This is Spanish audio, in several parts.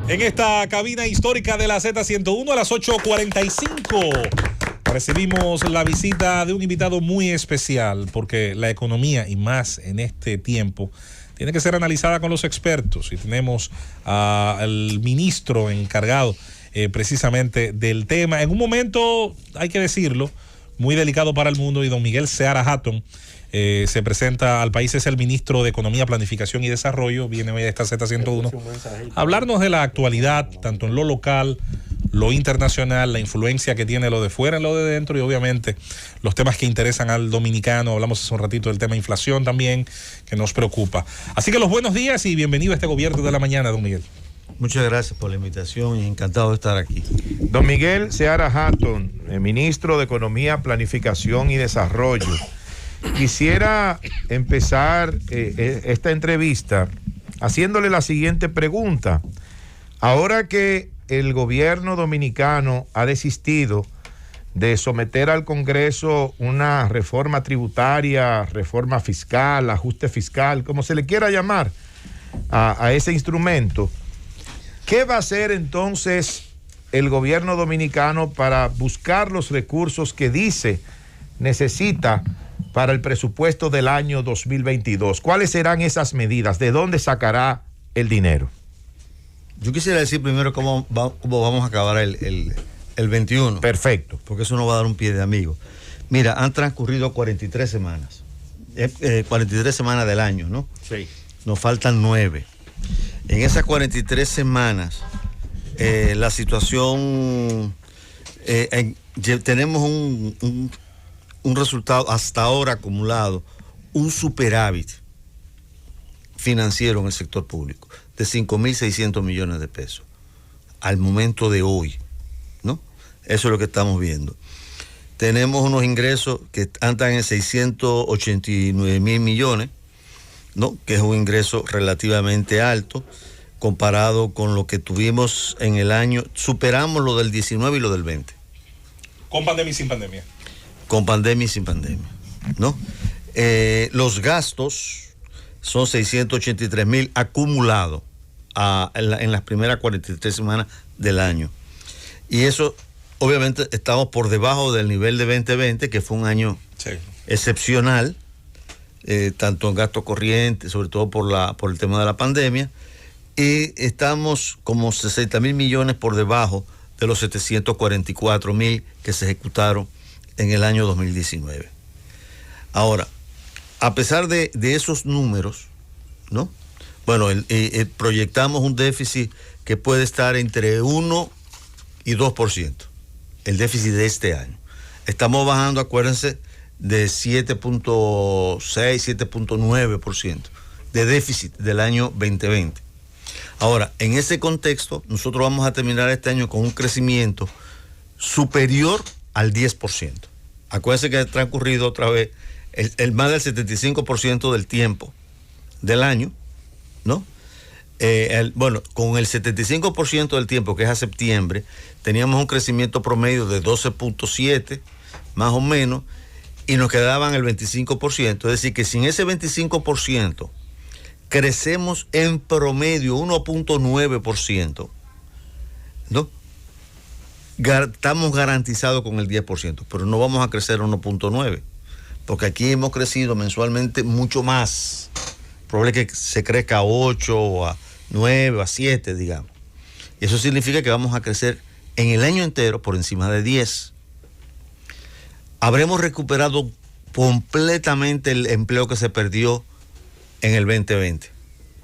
En esta cabina histórica de la Z101 a las 8:45 recibimos la visita de un invitado muy especial, porque la economía, y más en este tiempo, tiene que ser analizada con los expertos, y tenemos al ministro encargado precisamente del tema, en un momento, hay que decirlo, muy delicado para el mundo, y don Miguel Seara Hatton se presenta al país. Es el ministro de Economía, Planificación y Desarrollo. Viene hoy a esta Z101 a hablarnos de la actualidad, tanto en lo local, lo internacional, la influencia que tiene lo de fuera en lo de dentro, y obviamente los temas que interesan al dominicano. Hablamos hace un ratito del tema inflación también, que nos preocupa. Así que los buenos días y bienvenido a este Gobierno de la Mañana, don Miguel. Muchas gracias por la invitación y encantado de estar aquí. Don Miguel Seara Hatton, ministro de Economía, Planificación y Desarrollo. Quisiera empezar esta entrevista haciéndole la siguiente pregunta. Ahora que el gobierno dominicano ha desistido de someter al Congreso una reforma tributaria, reforma fiscal, ajuste fiscal, como se le quiera llamar a ese instrumento, ¿qué va a hacer entonces el gobierno dominicano para buscar los recursos que dice necesita para el presupuesto del año 2022? ¿Cuáles serán esas medidas? ¿De dónde sacará el dinero? Yo quisiera decir primero cómo vamos a acabar el 21. Perfecto. Porque eso nos va a dar un pie de amigo. Mira, han transcurrido 43 semanas. 43 semanas del año, ¿no? Sí. Nos faltan 9. En esas 43 semanas, la situación, tenemos un resultado hasta ahora acumulado, un superávit financiero en el sector público de 5.600 millones de pesos al momento de hoy, ¿no? Eso es lo que estamos viendo. Tenemos unos ingresos que andan en 689.000 millones, ¿no? Que es un ingreso relativamente alto comparado con lo que tuvimos en el año. Superamos lo del 19 y lo del 20. Con pandemia y sin pandemia. Con pandemia y sin pandemia, ¿no? Los gastos son 683.000 acumulados en las primeras 43 semanas del año. Y eso, obviamente, estamos por debajo del nivel de 2020, que fue un año excepcional, tanto en gasto corriente, sobre todo por el tema de la pandemia, y estamos como 60.000 millones por debajo de los 744.000 que se ejecutaron en el año 2019. Ahora, a pesar de esos números, ¿no? Bueno, proyectamos un déficit que puede estar entre 1 y 2%, el déficit de este año. Estamos bajando, acuérdense, de 7.6, 7.9% de déficit del año 2020. Ahora, en ese contexto, nosotros vamos a terminar este año con un crecimiento superior al 10%. Acuérdense que ha transcurrido otra vez el más del 75% del tiempo del año, ¿no? Bueno, con el 75% del tiempo, que es a septiembre, teníamos un crecimiento promedio de 12.7, más o menos, y nos quedaban el 25%. Es decir, que sin ese 25%, crecemos en promedio 1.9%, ¿no? Estamos garantizados con el 10%, pero no vamos a crecer 1.9%, porque aquí hemos crecido mensualmente mucho más. Probable que se crezca a 8, o a 9, a 7, digamos. Y eso significa que vamos a crecer en el año entero por encima de 10. Habremos recuperado completamente el empleo que se perdió en el 2020.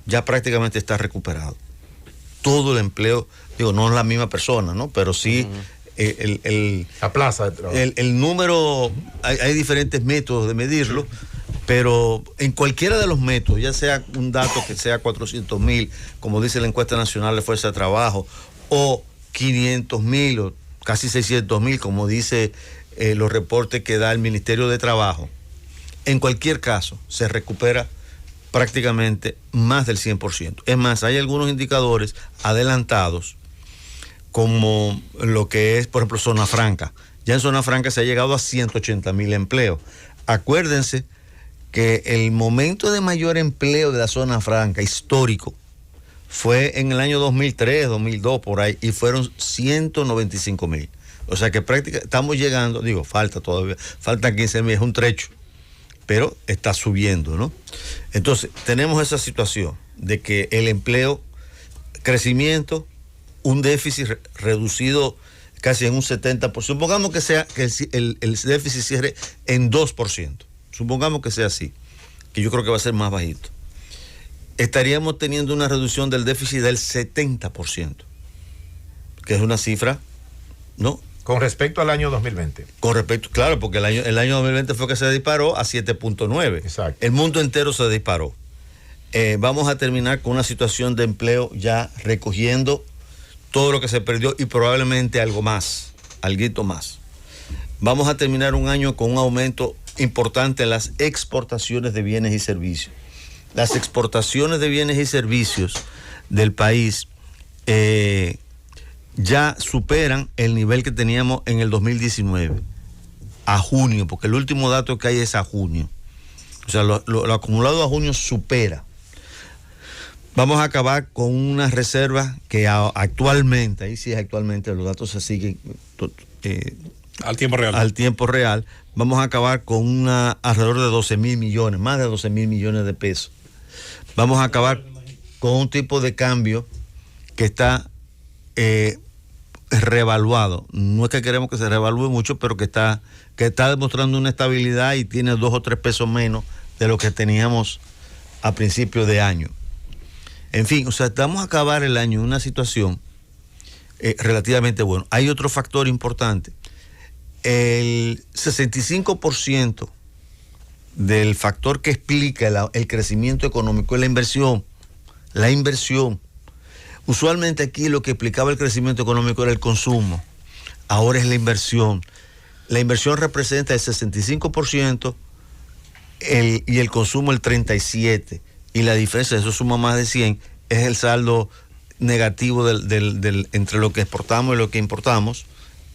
Ya prácticamente está recuperado. Todo el empleo, digo, no es la misma persona, ¿no? Pero sí la plaza de trabajo. El número, hay diferentes métodos de medirlo, pero en cualquiera de los métodos, ya sea un dato que sea 400.000, como dice la encuesta nacional de fuerza de trabajo, o 500.000 o casi 600.000, como dice los reportes que da el Ministerio de Trabajo, en cualquier caso se recupera prácticamente más del 100%. Es más, hay algunos indicadores adelantados, como lo que es, por ejemplo, Zona Franca. Ya en Zona Franca se ha llegado a 180.000 empleos. Acuérdense que el momento de mayor empleo de la Zona Franca histórico fue en el año 2003, 2002, por ahí, y fueron 195,000. O sea que prácticamente estamos llegando, digo, falta todavía, faltan 15,000, es un trecho, pero está subiendo, ¿no? Entonces, tenemos esa situación de que el empleo, crecimiento, un déficit reducido casi en un 70%. Supongamos que sea que el déficit cierre en 2%. Supongamos que sea así, que yo creo que va a ser más bajito. Estaríamos teniendo una reducción del déficit del 70%, que es una cifra, ¿no? Con respecto al año 2020. Con respecto, claro, porque el año 2020 fue que se disparó a 7.9. Exacto. El mundo entero se disparó. Vamos a terminar con una situación de empleo ya recogiendo todo lo que se perdió y probablemente algo más. Vamos a terminar un año con un aumento importante en las exportaciones de bienes y servicios. Las exportaciones de bienes y servicios del país ya superan el nivel que teníamos en el 2019, a junio, porque el último dato que hay es a junio. O sea, lo acumulado a junio supera. Vamos a acabar con una reserva que actualmente, ahí sí es actualmente, los datos se siguen al tiempo real. Al tiempo real, vamos a acabar con alrededor de 12,000 millones, más de 12,000 millones de pesos. Vamos a acabar con un tipo de cambio que está revaluado. No es que queremos que se revalúe mucho, pero que está demostrando una estabilidad y tiene 2 o 3 pesos menos de lo que teníamos a principio de año. En fin, o sea, vamos a acabar el año en una situación relativamente buena. Hay otro factor importante. El 65% del factor que explica el crecimiento económico es la inversión. La inversión. Usualmente aquí lo que explicaba el crecimiento económico era el consumo. Ahora es la inversión. La inversión representa el 65% y el consumo el 37%. Y la diferencia, eso suma más de 100, es el saldo negativo entre lo que exportamos y lo que importamos,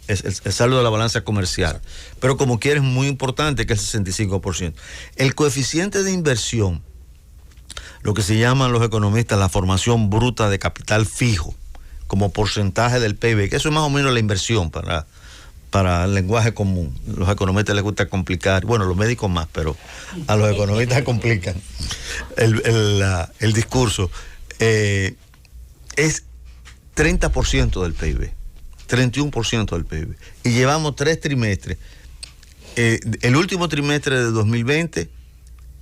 es el saldo de la balanza comercial. Pero como quiera es muy importante que es el 65%. El coeficiente de inversión, lo que se llaman los economistas la formación bruta de capital fijo, como porcentaje del PIB, que eso es más o menos la inversión para el lenguaje común. Los economistas les gusta complicar, bueno, los médicos más, pero a los economistas complican el discurso. Es 30% del PIB, 31% del PIB. Y llevamos 3 trimestres. El último trimestre de 2020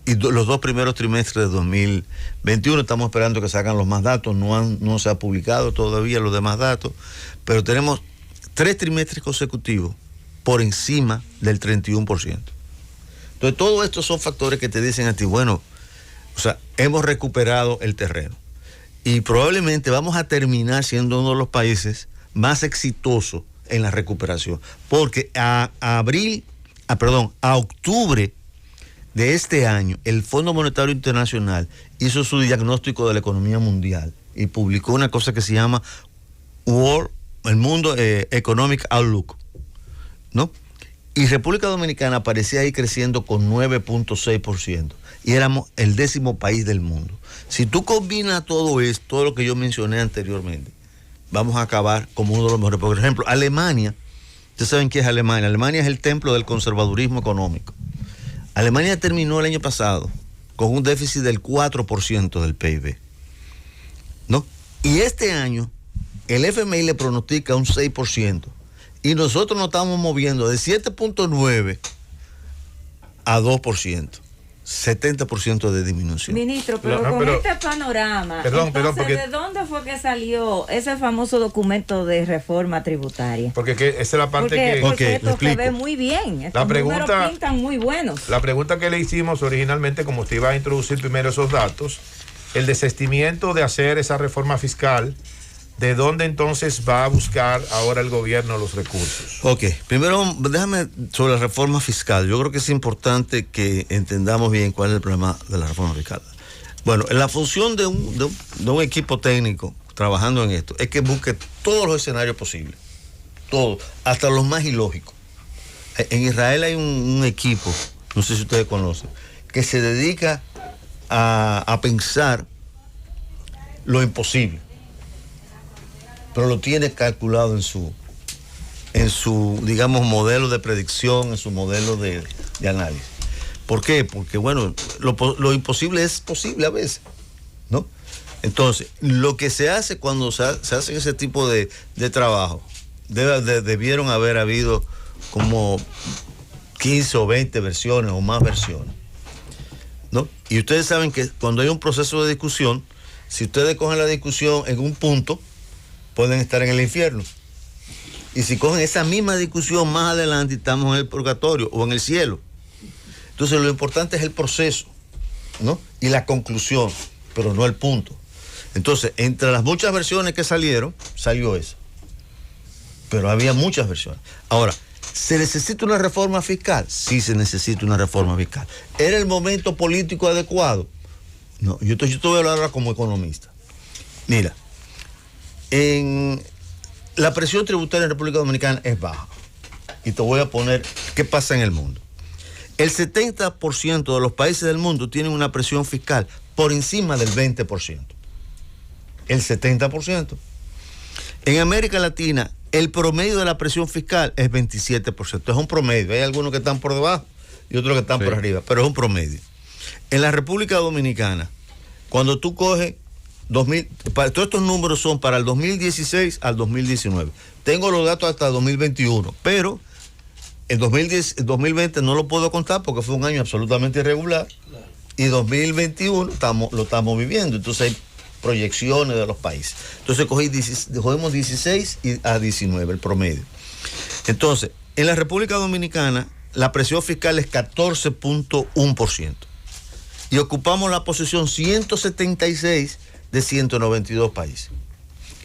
y los 2 primeros trimestres de 2021, estamos esperando que salgan los más datos, no se ha publicado todavía los demás datos, pero tenemos 3 trimestres consecutivos por encima del 31%. Entonces, todos estos son factores que te dicen a ti, bueno, o sea, hemos recuperado el terreno y probablemente vamos a terminar siendo uno de los países más exitosos en la recuperación, porque a octubre de este año, el Fondo Monetario Internacional hizo su diagnóstico de la economía mundial y publicó una cosa que se llama el Mundo Economic Outlook, ¿no? Y República Dominicana aparecía ahí creciendo con 9.6% y éramos el 10º país del mundo. Si tú combinas todo esto, todo lo que yo mencioné anteriormente, vamos a acabar como uno de los mejores. Por ejemplo, Alemania, ustedes saben qué es Alemania. Alemania es el templo del conservadurismo económico. Alemania terminó el año pasado con un déficit del 4% del PIB, ¿no? Y este año el FMI le pronostica un 6% y nosotros nos estamos moviendo de 7.9 a 2%, 70% de disminución. Ministro, pero este panorama, porque ¿de dónde fue que salió ese famoso documento de reforma tributaria? Porque esa es la parte porque esto se ve muy bien, estos números pintan muy buenos. La pregunta que le hicimos originalmente, como usted iba a introducir primero esos datos, el desistimiento de hacer esa reforma fiscal, ¿de dónde entonces va a buscar ahora el gobierno los recursos? Ok, primero déjame sobre la reforma fiscal. Yo creo que es importante que entendamos bien cuál es el problema de la reforma fiscal. Bueno, la función de un equipo técnico trabajando en esto es que busque todos los escenarios posibles, todos, hasta los más ilógicos. En Israel hay un equipo, no sé si ustedes conocen, que se dedica a pensar lo imposible, pero lo tiene calculado en su digamos, modelo de predicción, en su modelo de análisis. ¿Por qué? Porque, bueno, lo imposible es posible a veces, ¿no? Entonces, lo que se hace cuando se hace ese tipo de trabajo, debieron haber habido como 15 o 20 versiones o más versiones, ¿no? Y ustedes saben que cuando hay un proceso de discusión, si ustedes cogen la discusión en un punto, pueden estar en el infierno. Y si cogen esa misma discusión más adelante, estamos en el purgatorio o en el cielo. Entonces lo importante es el proceso, ¿no? Y la conclusión, pero no el punto. Entonces, entre las muchas versiones que salieron, salió esa. Pero había muchas versiones. Ahora, ¿se necesita una reforma fiscal? Sí, se necesita una reforma fiscal. ¿Era el momento político adecuado? No, yo te voy a hablar ahora como economista. Mira, la presión tributaria en República Dominicana es baja. Y te voy a poner qué pasa en el mundo. El 70% de los países del mundo tienen una presión fiscal por encima del 20%. El 70%. En América Latina, el promedio de la presión fiscal es 27%. Es un promedio. Hay algunos que están por debajo y otros que están por arriba, pero es un promedio. En la República Dominicana, cuando tú coges todos estos números son para el 2016 al 2019. Tengo los datos hasta 2021, pero el 2020 no lo puedo contar porque fue un año absolutamente irregular. Y 2021 lo estamos viviendo. Entonces hay proyecciones de los países. Entonces cogemos 16 a 19, el promedio. Entonces, en la República Dominicana, la presión fiscal es 14.1%. Y ocupamos la posición 176 de 192 países.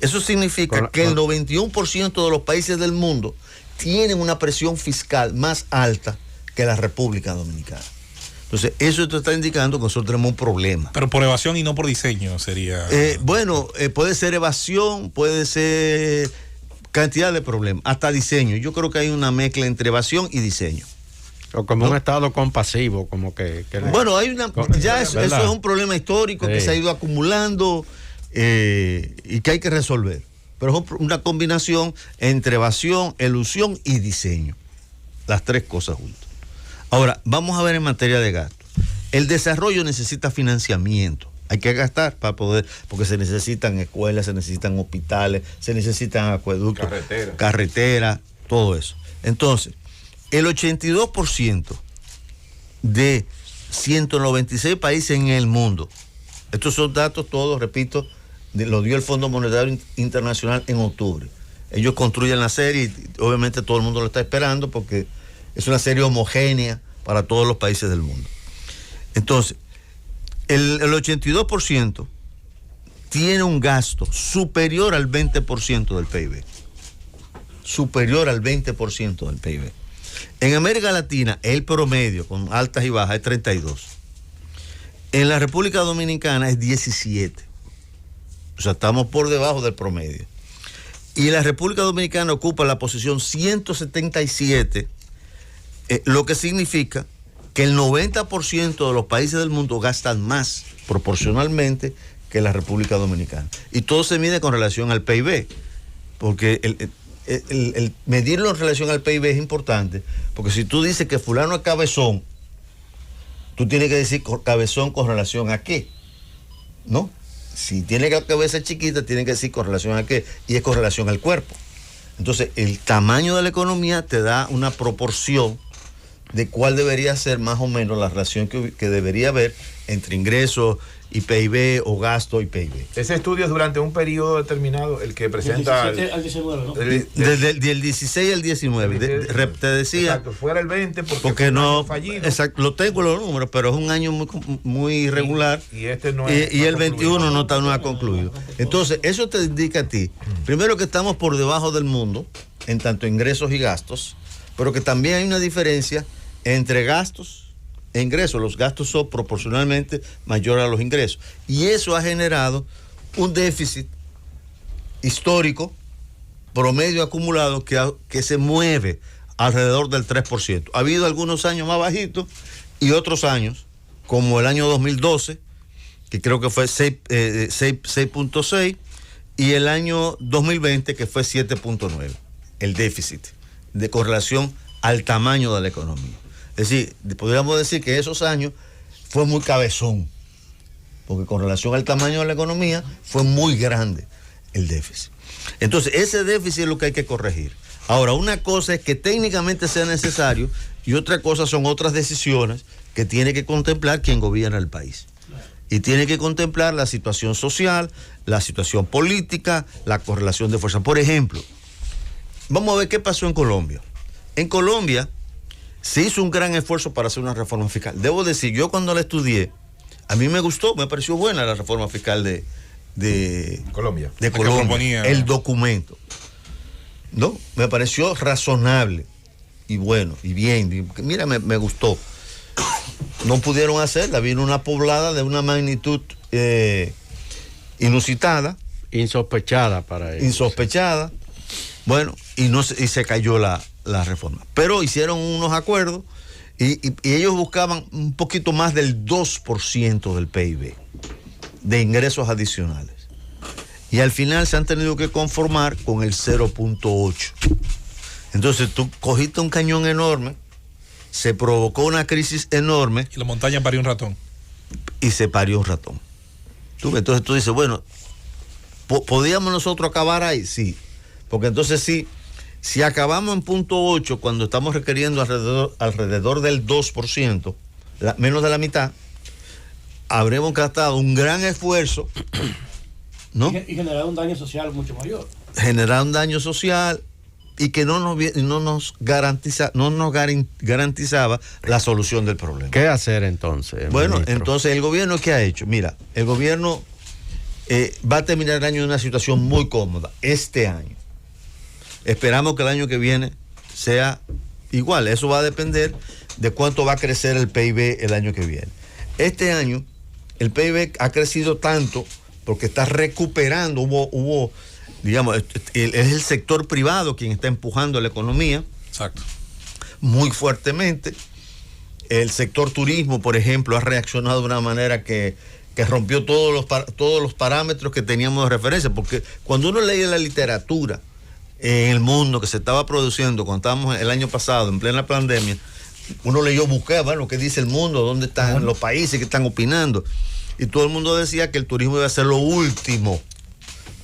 Eso significa que el 91% de los países del mundo tienen una presión fiscal más alta que la República Dominicana. Entonces, eso te está indicando que nosotros tenemos un problema. Pero por evasión y no por diseño sería... Puede ser evasión, puede ser cantidad de problemas, hasta diseño. Yo creo que hay una mezcla entre evasión y diseño. O como un estado compasivo, como que bueno, hay una... Ya eso es un problema histórico que se ha ido acumulando y que hay que resolver. Pero es una combinación entre evasión, elusión y diseño. Las tres cosas juntas. Ahora, vamos a ver en materia de gasto. El desarrollo necesita financiamiento. Hay que gastar para poder, porque se necesitan escuelas, se necesitan hospitales, se necesitan acueductos, carreteras, todo eso. Entonces, el 82% de 196 países en el mundo, estos son datos todos, repito, lo dio el Fondo Monetario Internacional en octubre. Ellos construyen la serie y obviamente todo el mundo lo está esperando porque es una serie homogénea para todos los países del mundo. Entonces, el 82% tiene un gasto superior al 20% del PIB. Superior al 20% del PIB. En América Latina, el promedio, con altas y bajas, es 32. En la República Dominicana es 17. O sea, estamos por debajo del promedio. Y la República Dominicana ocupa la posición 177, lo que significa que el 90% de los países del mundo gastan más proporcionalmente que la República Dominicana. Y todo se mide con relación al PIB, porque el medirlo en relación al PIB es importante, porque si tú dices que fulano es cabezón, tú tienes que decir cabezón con relación a qué, ¿no? Si tiene la cabeza chiquita, tiene que decir con relación a qué, y es con relación al cuerpo. Entonces, el tamaño de la economía te da una proporción de cuál debería ser más o menos la relación que debería haber entre ingresos y PIB o gasto y PIB. Ese estudio es durante un periodo determinado el que presenta... Del 17 al 19, ¿no? Del 16 al 19. Te decía... Exacto, fuera el 20 porque no... fallido. Exacto, lo tengo los números, pero es un año muy irregular. Y este no es... Y el 21 no ha concluido. Entonces, eso te indica a ti, primero que estamos por debajo del mundo, en tanto ingresos y gastos, pero que también hay una diferencia entre gastos e ingresos. Los gastos son proporcionalmente mayores a los ingresos. Y eso ha generado un déficit histórico, promedio acumulado, que se mueve alrededor del 3%. Ha habido algunos años más bajitos y otros años, como el año 2012, que creo que fue 6.6, y el año 2020, que fue 7.9, el déficit, con relación al tamaño de la economía. Es decir, podríamos decir que esos años fue muy cabezón, porque con relación al tamaño de la economía fue muy grande el déficit. Entonces, ese déficit es lo que hay que corregir. Ahora, una cosa es que técnicamente sea necesario y otra cosa son otras decisiones que tiene que contemplar quien gobierna el país. Y tiene que contemplar la situación social, la situación política, la correlación de fuerzas. Por ejemplo, vamos a ver qué pasó en Colombia. En Colombia se hizo un gran esfuerzo para hacer una reforma fiscal. Debo decir, yo cuando la estudié, a mí me gustó, me pareció buena la reforma fiscal de Colombia. De Colombia, el documento. ¿No? Me pareció razonable y bueno y bien. Mira, me gustó. No pudieron hacerla, vino una poblada de una magnitud inusitada. Insospechada para ellos. Insospechada. Bueno, y se cayó la reforma. Pero hicieron unos acuerdos y ellos buscaban un poquito más del 2% del PIB de ingresos adicionales. Y al final se han tenido que conformar con el 0.8. Entonces tú cogiste un cañón enorme, se provocó una crisis enorme. Y la montaña parió un ratón. Y se parió un ratón. Entonces tú dices, bueno, ¿podíamos nosotros acabar ahí? Sí. Porque entonces si acabamos en 0.8 cuando estamos requiriendo alrededor del 2%, menos de la mitad, habremos gastado un gran esfuerzo, ¿no? Y generar un daño social mucho mayor. Generar un daño social y que no nos garantizaba la solución del problema. ¿Qué hacer entonces? Bueno, ministro? entonces el gobierno, ¿qué ha hecho? Mira, el gobierno va a terminar el año en una situación muy cómoda, este año. Esperamos que el año que viene sea igual. Eso va a depender de cuánto va a crecer el PIB el año que viene. Este año el PIB ha crecido tanto porque está recuperando, hubo digamos, es el sector privado quien está empujando la economía. Exacto. Muy fuertemente. El sector turismo, por ejemplo, ha reaccionado de una manera que rompió todos los parámetros que teníamos de referencia, porque cuando uno lee la literatura en el mundo que se estaba produciendo cuando estábamos el año pasado en plena pandemia, uno buscaba lo que dice el mundo, dónde están los países que están opinando, y todo el mundo decía que el turismo iba a ser lo último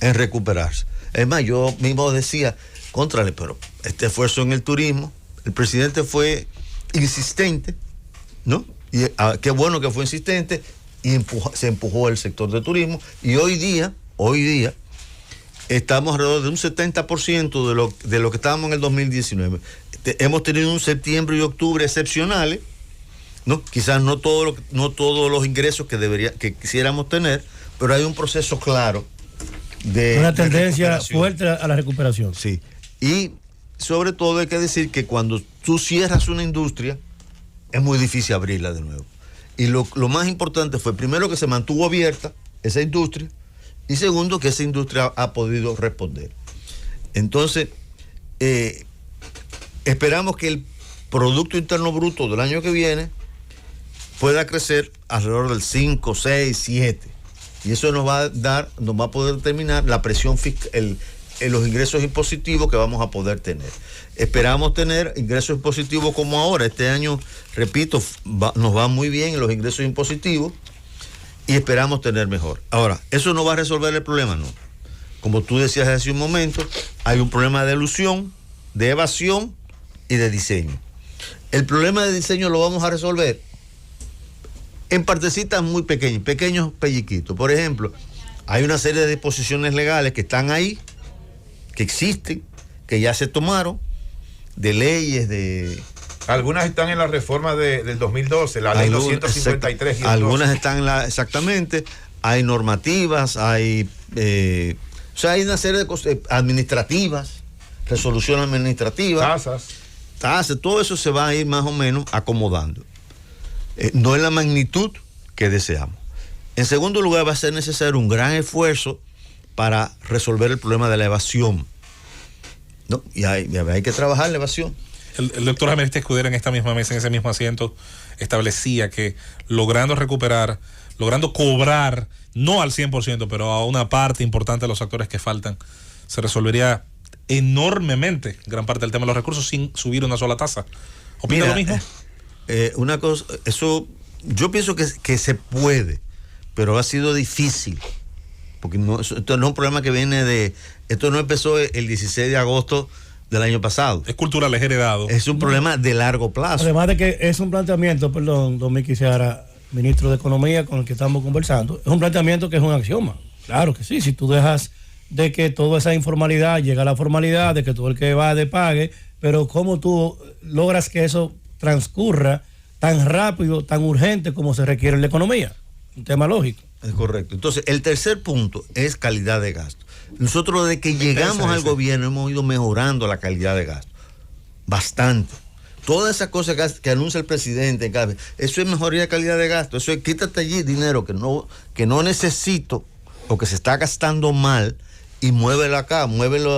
en recuperarse. Es más, yo mismo decía, contrale, pero este esfuerzo en el turismo, el presidente fue insistente, ¿no? Y qué bueno que fue insistente, y se empujó el sector de turismo, y hoy día estamos alrededor de un 70% de lo que estábamos en el 2019. Hemos tenido un septiembre y octubre excepcionales, ¿no? Quizás no todos los ingresos que quisiéramos tener, pero hay un proceso claro de una tendencia fuerte a la recuperación. Sí. Y sobre todo hay que decir que cuando tú cierras una industria, es muy difícil abrirla de nuevo. Y lo más importante fue, primero, que se mantuvo abierta esa industria, y segundo, que esa industria ha podido responder. Entonces, esperamos que el Producto Interno Bruto del año que viene pueda crecer alrededor del 5, 6, 7. Y eso nos va a poder determinar la presión fiscal, los ingresos impositivos que vamos a poder tener. Esperamos tener ingresos impositivos como ahora. Este año, repito, nos va muy bien en los ingresos impositivos y esperamos tener mejor. Ahora, ¿eso no va a resolver el problema? No. Como tú decías hace un momento, hay un problema de elusión, de evasión y de diseño. El problema de diseño lo vamos a resolver en partecitas muy pequeñas, pequeños pelliquitos. Por ejemplo, hay una serie de disposiciones legales que están ahí, que existen, que ya se tomaron, de leyes, de... Algunas están en la reforma del 2012, la ley 253. Algunas están exactamente, hay normativas, hay una serie de cosas administrativas, resolución administrativa, tasas, todo eso se va a ir más o menos acomodando. No en la magnitud que deseamos. En segundo lugar, va a ser necesario un gran esfuerzo para resolver el problema de la evasión, ¿no? Y hay que trabajar la evasión. El doctor Ameriste Escudero en esta misma mesa, en ese mismo asiento, establecía que logrando recuperar logrando cobrar, no al 100%, pero a una parte importante de los actores que faltan, se resolvería enormemente gran parte del tema de los recursos sin subir una sola tasa. ¿Opina lo mismo? Una cosa, eso yo pienso que se puede, pero ha sido difícil, porque esto no es un problema que viene esto no empezó el 16 de agosto del año pasado. Es cultural, es heredado. Es un problema de largo plazo. Además de que es un planteamiento, perdón, don Miki Seara, ministro de Economía con el que estamos conversando, es un planteamiento que es un axioma. Claro que sí, si tú dejas de que toda esa informalidad llega a la formalidad, de que todo el que va de pague, pero cómo tú logras que eso transcurra tan rápido, tan urgente como se requiere en la economía. Un tema lógico. Es correcto. Entonces, el tercer punto es calidad de gasto. Nosotros desde que llegamos al gobierno hemos ido mejorando la calidad de gasto. Bastante. Todas esas cosas que anuncia el presidente, eso es mejoría de calidad de gasto. Eso es quítate allí dinero que no necesito o que se está gastando mal y muévelo acá, muévelo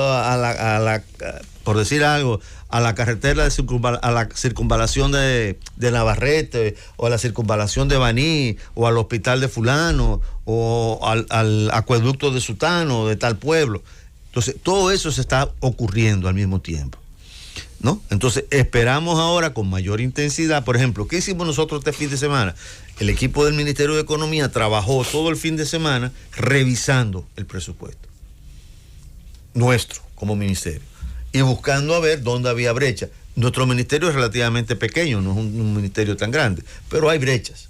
por decir algo, a la carretera a la circunvalación de Navarrete, o a la circunvalación de Baní, o al hospital de fulano, o al acueducto de Sutano, de tal pueblo. Entonces, todo eso se está ocurriendo al mismo tiempo, ¿no? Entonces, esperamos ahora con mayor intensidad. Por ejemplo, ¿qué hicimos nosotros este fin de semana? El equipo del Ministerio de Economía trabajó todo el fin de semana revisando el presupuesto nuestro como ministerio y buscando a ver dónde había brecha. Nuestro ministerio es relativamente pequeño, no es un ministerio tan grande, pero hay brechas,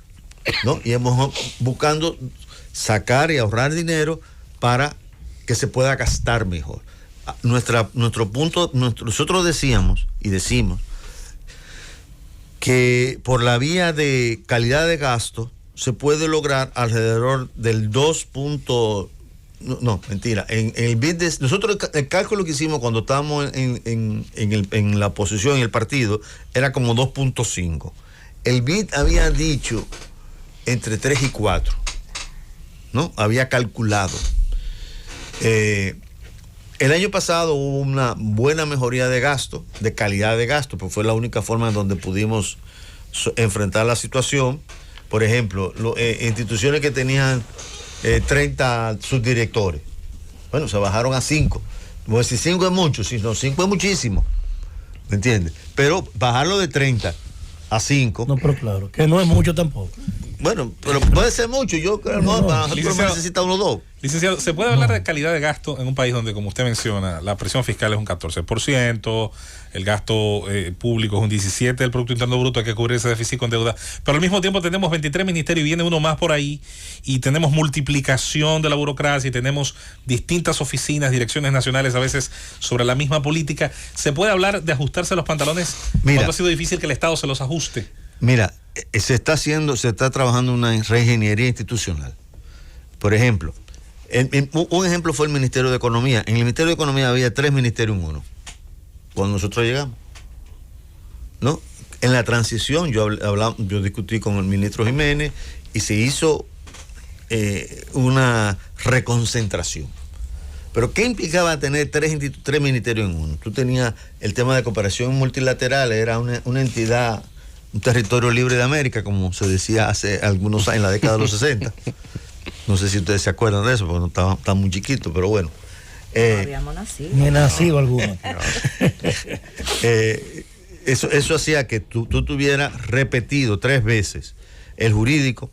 ¿no? Y hemos buscando sacar y ahorrar dinero para que se pueda gastar mejor. Nuestro punto, nosotros decíamos y decimos que por la vía de calidad de gasto se puede lograr alrededor del 2. No, mentira. En el BID, nosotros el cálculo que hicimos cuando estábamos en la oposición, en el partido, era como 2.5. El BID había dicho entre 3 y 4, ¿no? Había calculado. El año pasado hubo una buena mejoría de gasto, de calidad de gasto, porque fue la única forma en donde pudimos enfrentar la situación. Por ejemplo, instituciones que tenían 30 subdirectores, bueno, se bajaron a 5. Pues si 5 es mucho, si no, 5 es muchísimo, ¿me entiendes? Pero bajarlo de 30 a 5. No, pero claro, que no es mucho tampoco. Bueno, pero puede ser mucho. Yo creo que para nosotros necesita 1 o 2. Licenciado, ¿se puede hablar de calidad de gasto en un país donde, como usted menciona, la presión fiscal es un 14%, el gasto público es un 17% del Producto Interno Bruto, hay que cubrir ese déficit con deuda, pero al mismo tiempo tenemos 23 ministerios y viene uno más por ahí, y tenemos multiplicación de la burocracia, y tenemos distintas oficinas, direcciones nacionales, a veces sobre la misma política? ¿Se puede hablar de ajustarse los pantalones cuando ha sido difícil que el Estado se los ajuste? Mira, se está trabajando una reingeniería institucional. Por ejemplo, un ejemplo fue el Ministerio de Economía. En el Ministerio de Economía había 3 ministerios en uno cuando nosotros llegamos, ¿no? En la transición yo discutí con el ministro Jiménez y se hizo una reconcentración. Pero ¿qué implicaba tener 3 ministerios en uno? Tú tenías el tema de cooperación multilateral, era una entidad, un territorio libre de América, como se decía hace algunos años, en la década de los 60. No sé si ustedes se acuerdan de eso, porque no estaba muy chiquito, pero bueno. No habíamos nacido. Ni nacido alguno. Eso hacía que tú tuvieras repetido 3 veces el jurídico,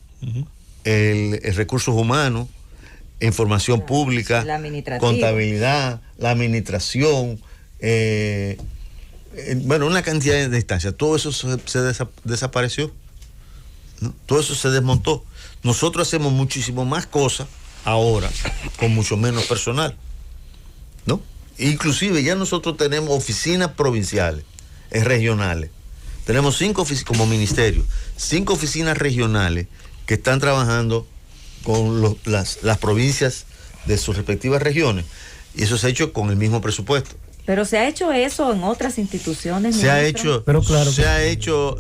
el recursos humanos, información pública, contabilidad, la administración, bueno, una cantidad de instancias. Todo eso se desapareció, ¿no? Todo eso se desmontó. Nosotros hacemos muchísimo más cosas ahora con mucho menos personal, ¿no? Inclusive ya nosotros tenemos oficinas provinciales, regionales. Tenemos 5 oficinas como ministerio, 5 oficinas regionales que están trabajando con las provincias de sus respectivas regiones, y eso se ha hecho con el mismo presupuesto. Pero se ha hecho eso en otras instituciones. Se ha hecho, pero claro, se ha hecho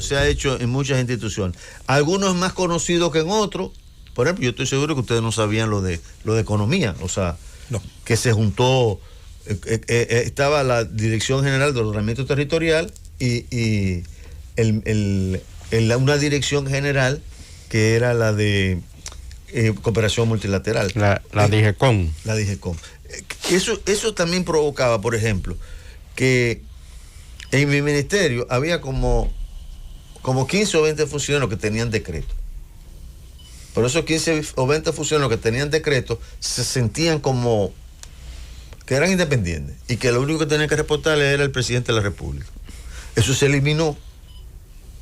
en muchas instituciones. Algunos más conocidos que en otros. Por ejemplo, yo estoy seguro que ustedes no sabían lo de economía, o sea, no. Que se juntó, estaba la Dirección General de Ordenamiento Territorial y una dirección general que era la de cooperación multilateral. La DIGECOM. La DIGECOM. Eso también provocaba, por ejemplo, que en mi ministerio había como 15 o 20 funcionarios que tenían decreto. Por esos 15 o 20 funcionarios que tenían decreto se sentían como que eran independientes y que lo único que tenían que reportarle era el presidente de la República. Eso se eliminó.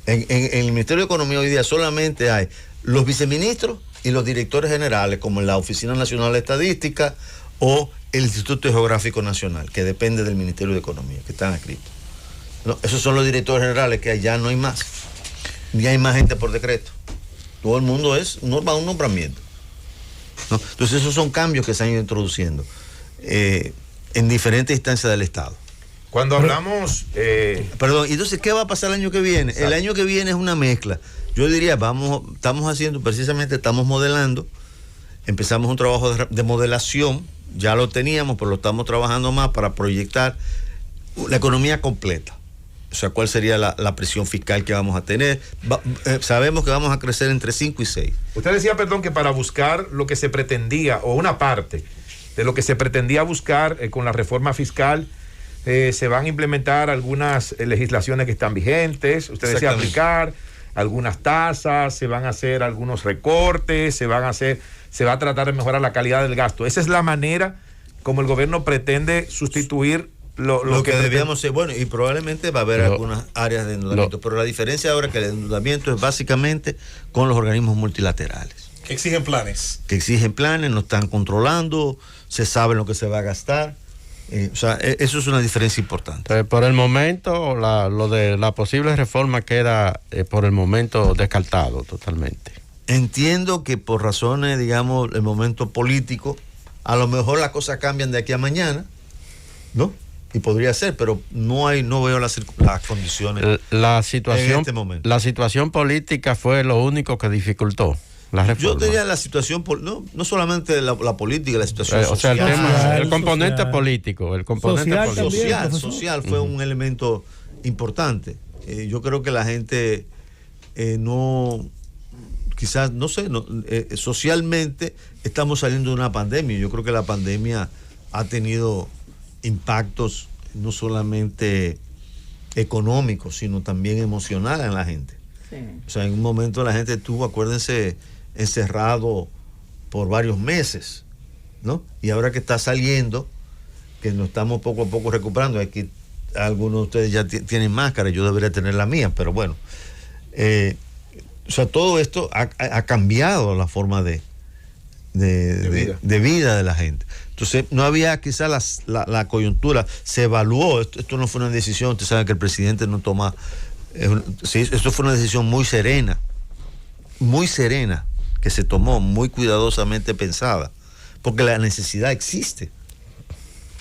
En el Ministerio de Economía hoy día solamente hay los viceministros y los directores generales, como en la Oficina Nacional de Estadística o el Instituto Geográfico Nacional, que depende del Ministerio de Economía, que están adscritos. No, esos son los directores generales, que allá no hay más. Ni hay más gente por decreto. Todo el mundo es un nombramiento. ¿No? Entonces esos son cambios que se han ido introduciendo en diferentes instancias del Estado. Cuando hablamos... Perdón, entonces, ¿qué va a pasar el año que viene? Exacto. El año que viene es una mezcla. Yo diría, estamos modelando, empezamos un trabajo de modelación, ya lo teníamos, pero lo estamos trabajando más para proyectar la economía completa. O sea, cuál sería la presión fiscal que vamos a tener. Sabemos que vamos a crecer entre 5 y 6. Usted decía, perdón, que para buscar lo que se pretendía, o una parte de lo que se pretendía buscar con la reforma fiscal, se van a implementar algunas legislaciones que están vigentes. Usted decía aplicar algunas tasas, se van a hacer algunos recortes, se va a tratar de mejorar la calidad del gasto. Esa es la manera como el gobierno pretende sustituir lo que debíamos ser. Bueno, y probablemente va a haber algunas áreas de endeudamiento, pero la diferencia ahora es que el endeudamiento es básicamente con los organismos multilaterales. Que exigen planes. No están controlando, se sabe lo que se va a gastar. O sea, eso es una diferencia importante. Por el momento, lo de la posible reforma queda por el momento descartado totalmente. Entiendo que por razones, digamos, el momento político, a lo mejor las cosas cambian de aquí a mañana, ¿no? Y podría ser, pero no veo las condiciones la situación, en este momento. La situación política fue lo único que dificultó la reforma. Yo diría la situación, no solamente la política, la situación social. O sea, el componente social, político. El componente social fue un elemento importante. Yo creo que la gente socialmente estamos saliendo de una pandemia. Yo creo que la pandemia ha tenido impactos no solamente económicos, sino también emocionales en la gente. Sí. O sea, en un momento la gente estuvo, acuérdense, encerrado por varios meses, ¿no? Y ahora que está saliendo, que nos estamos poco a poco recuperando, aquí algunos de ustedes ya tienen máscara, yo debería tener la mía, pero bueno. O sea, todo esto ha cambiado la forma de vida de la gente. Entonces, no había quizás la coyuntura, se evaluó, esto no fue una decisión, ustedes saben que el presidente no toma, esto fue una decisión muy serena, que se tomó, muy cuidadosamente pensada, porque la necesidad existe,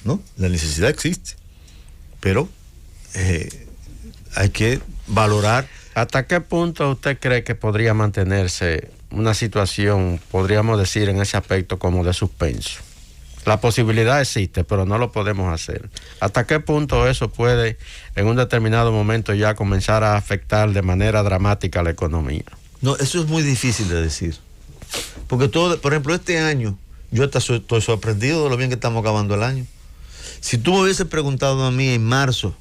¿no? La necesidad existe, pero hay que valorar. ¿Hasta qué punto usted cree que podría mantenerse una situación, podríamos decir, en ese aspecto como de suspenso? La posibilidad existe, pero no lo podemos hacer. ¿Hasta qué punto eso puede, en un determinado momento, ya comenzar a afectar de manera dramática la economía? No, eso es muy difícil de decir. Porque por ejemplo, este año, yo estoy sorprendido de lo bien que estamos acabando el año. Si tú me hubieses preguntado a mí en marzo,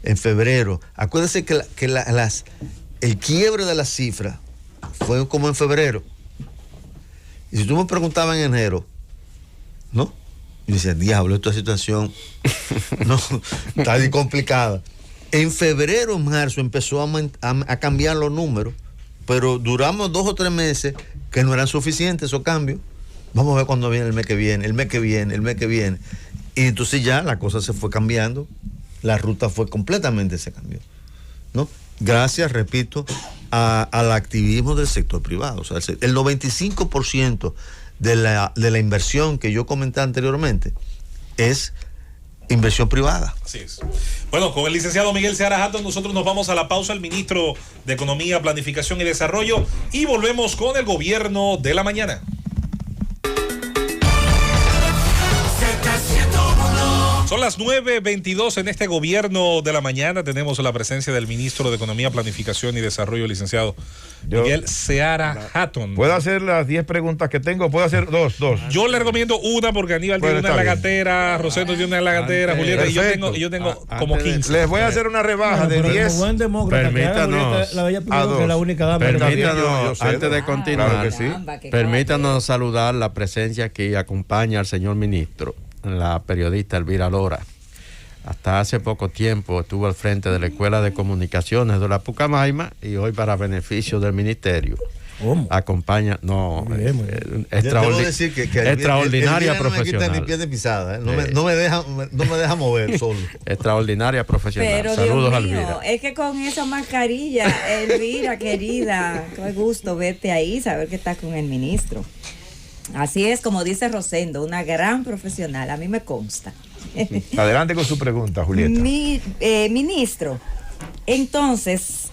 en febrero, acuérdese que el quiebre de las cifras fue como en febrero. Y si tú me preguntabas en enero, ¿no? Y decía, diablo, esta situación no está muy complicada. En febrero, en marzo empezó a cambiar los números, pero duramos 2 o 3 meses que no eran suficientes esos cambios. Vamos a ver cuándo viene el mes que viene. Y entonces ya la cosa se fue cambiando, la ruta fue completamente se cambió, ¿no? Gracias, repito, al activismo del sector privado. O sea, el 95% de la inversión que yo comenté anteriormente es inversión privada. Así es. Bueno, con el licenciado Miguel Seara Hatton nosotros nos vamos a la pausa, el ministro de Economía, Planificación y Desarrollo, y volvemos con el gobierno de la mañana. Son las 9:22 en este gobierno de la mañana. Tenemos la presencia del ministro de Economía, Planificación y Desarrollo, licenciado Miguel Seara Hatton. ¿Puedo hacer las 10 preguntas que tengo? ¿Puedo hacer dos? Yo le recomiendo una porque Aníbal tiene una en la gatera, Rosendo tiene una en la gatera, Julieta, y yo tengo como 15. Les voy a hacer una rebaja de 10. Buen demócrata, Permítanos. la bella primero que la única dama. Permítanos, antes de continuar, Claro que sí. permítanos saludar la presencia que acompaña al señor ministro, la periodista Elvira Lora. Hasta hace poco tiempo estuvo al frente de la Escuela de Comunicaciones de la Pucamaima y hoy, para beneficio del ministerio, ¿Cómo? acompaña, no, Muy bien, muy bien. Debo decir que extraordinaria el no me quita profesional. ni pie de pisada, ¿eh? No me deja mover solo. Extraordinaria profesional. Pero Saludos, Dios mío, Elvira. es que con esa mascarilla, Elvira, querida, qué gusto verte ahí, saber que estás con el ministro. Así es, como dice Rosendo, una gran profesional, a mí me consta. Adelante con su pregunta, Julieta. Ministro, entonces,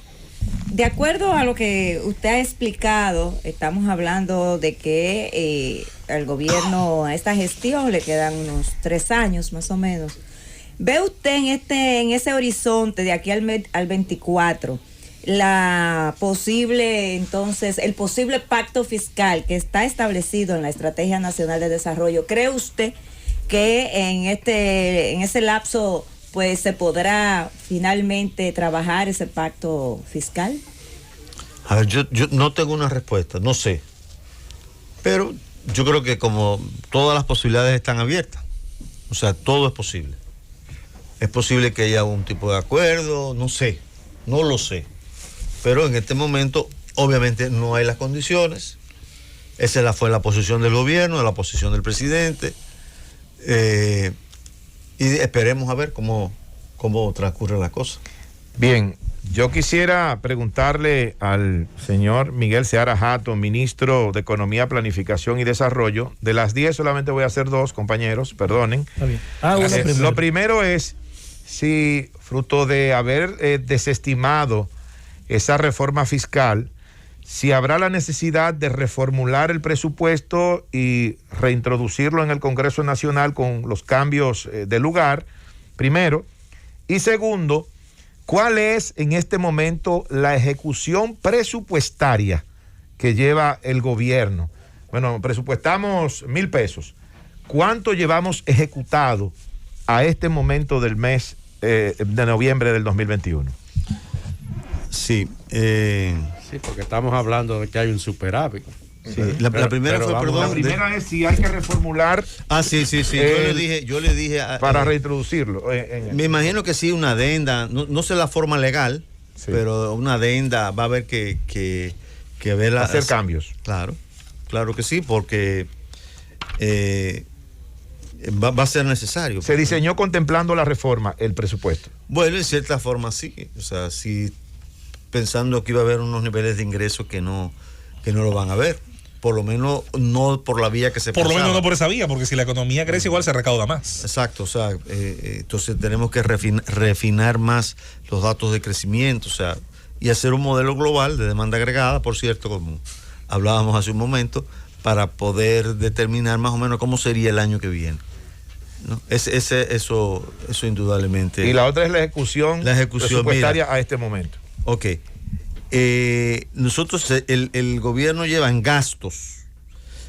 de acuerdo a lo que usted ha explicado, estamos hablando de que al gobierno, a esta gestión, le quedan unos 3 años más o menos. ¿Ve usted en ese horizonte de aquí al 24 el posible pacto fiscal que está establecido en la Estrategia Nacional de Desarrollo? ¿Cree usted que en ese lapso pues se podrá finalmente trabajar ese pacto fiscal? A ver, yo no tengo una respuesta, no sé. Pero yo creo que como todas las posibilidades están abiertas, o sea, todo es posible. Es posible que haya un tipo de acuerdo, no sé, no lo sé. Pero en este momento, obviamente, no hay las condiciones. Esa fue la posición del gobierno, la posición del presidente. Y esperemos a ver cómo transcurre la cosa. Bien, yo quisiera preguntarle al señor Miguel Seara Hatton, ministro de Economía, Planificación y Desarrollo. De las 10 solamente voy a hacer 2, compañeros, perdonen. Está bien. Una primero. Lo primero es si, fruto de haber desestimado esa reforma fiscal, si habrá la necesidad de reformular el presupuesto y reintroducirlo en el Congreso Nacional con los cambios de lugar, primero. Y segundo, ¿cuál es en este momento la ejecución presupuestaria que lleva el gobierno? Bueno, presupuestamos 1,000 pesos. ¿Cuánto llevamos ejecutado a este momento del mes de noviembre del 2021? Sí. Sí, porque estamos hablando de que hay un superávit. Sí. La primera fue, perdón. La primera es si hay que reformular. Sí. Yo le dije para reintroducirlo. Me imagino que sí, una adenda, no sé la forma legal, sí, pero una adenda va a haber que ver hacer cambios. Claro que sí, porque va a ser necesario. Se diseñó contemplando la reforma, el presupuesto. Bueno, en cierta forma sí, o sea, sí, pensando que iba a haber unos niveles de ingresos que no lo van a ver. Por lo menos no por la vía que se Por lo pensaba. menos no por esa vía, porque si la economía crece igual se recauda más. Exacto, o sea, entonces tenemos que refinar más los datos de crecimiento, o sea, y hacer un modelo global de demanda agregada, por cierto, como hablábamos hace un momento, para poder determinar más o menos cómo sería el año que viene, ¿no? Eso indudablemente. Y la otra es la ejecución presupuestaria, mira, a este momento. Ok. Nosotros, el gobierno lleva en gastos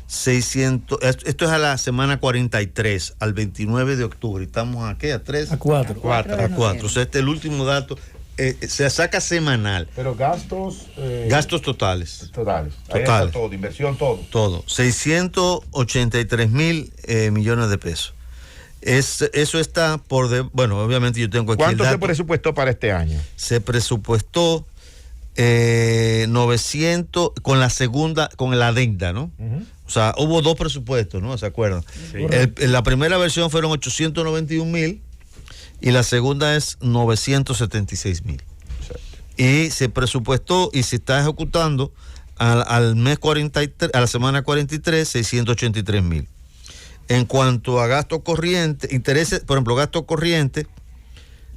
600, esto es a la semana 43, al 29 de octubre. ¿Estamos a qué? ¿A 3? A 4. A 4. O sea, este es el último dato. Se saca semanal. Pero gastos. Gastos totales. Totales. Ahí está todo, inversión, todo. Todo. 683,000 millones de pesos. Eso está bueno, obviamente yo tengo aquí. ¿Cuánto se presupuestó para este año? Se presupuestó 900 con la adenda, ¿no? Uh-huh. O sea, hubo 2 presupuestos, ¿no? ¿Se acuerdan? Sí. La primera versión fueron 891,000 y la segunda es 976,000. Y se presupuestó y se está ejecutando al mes 43, a la semana 43, 683,000. En cuanto a gasto corriente, intereses, por ejemplo, gasto corriente,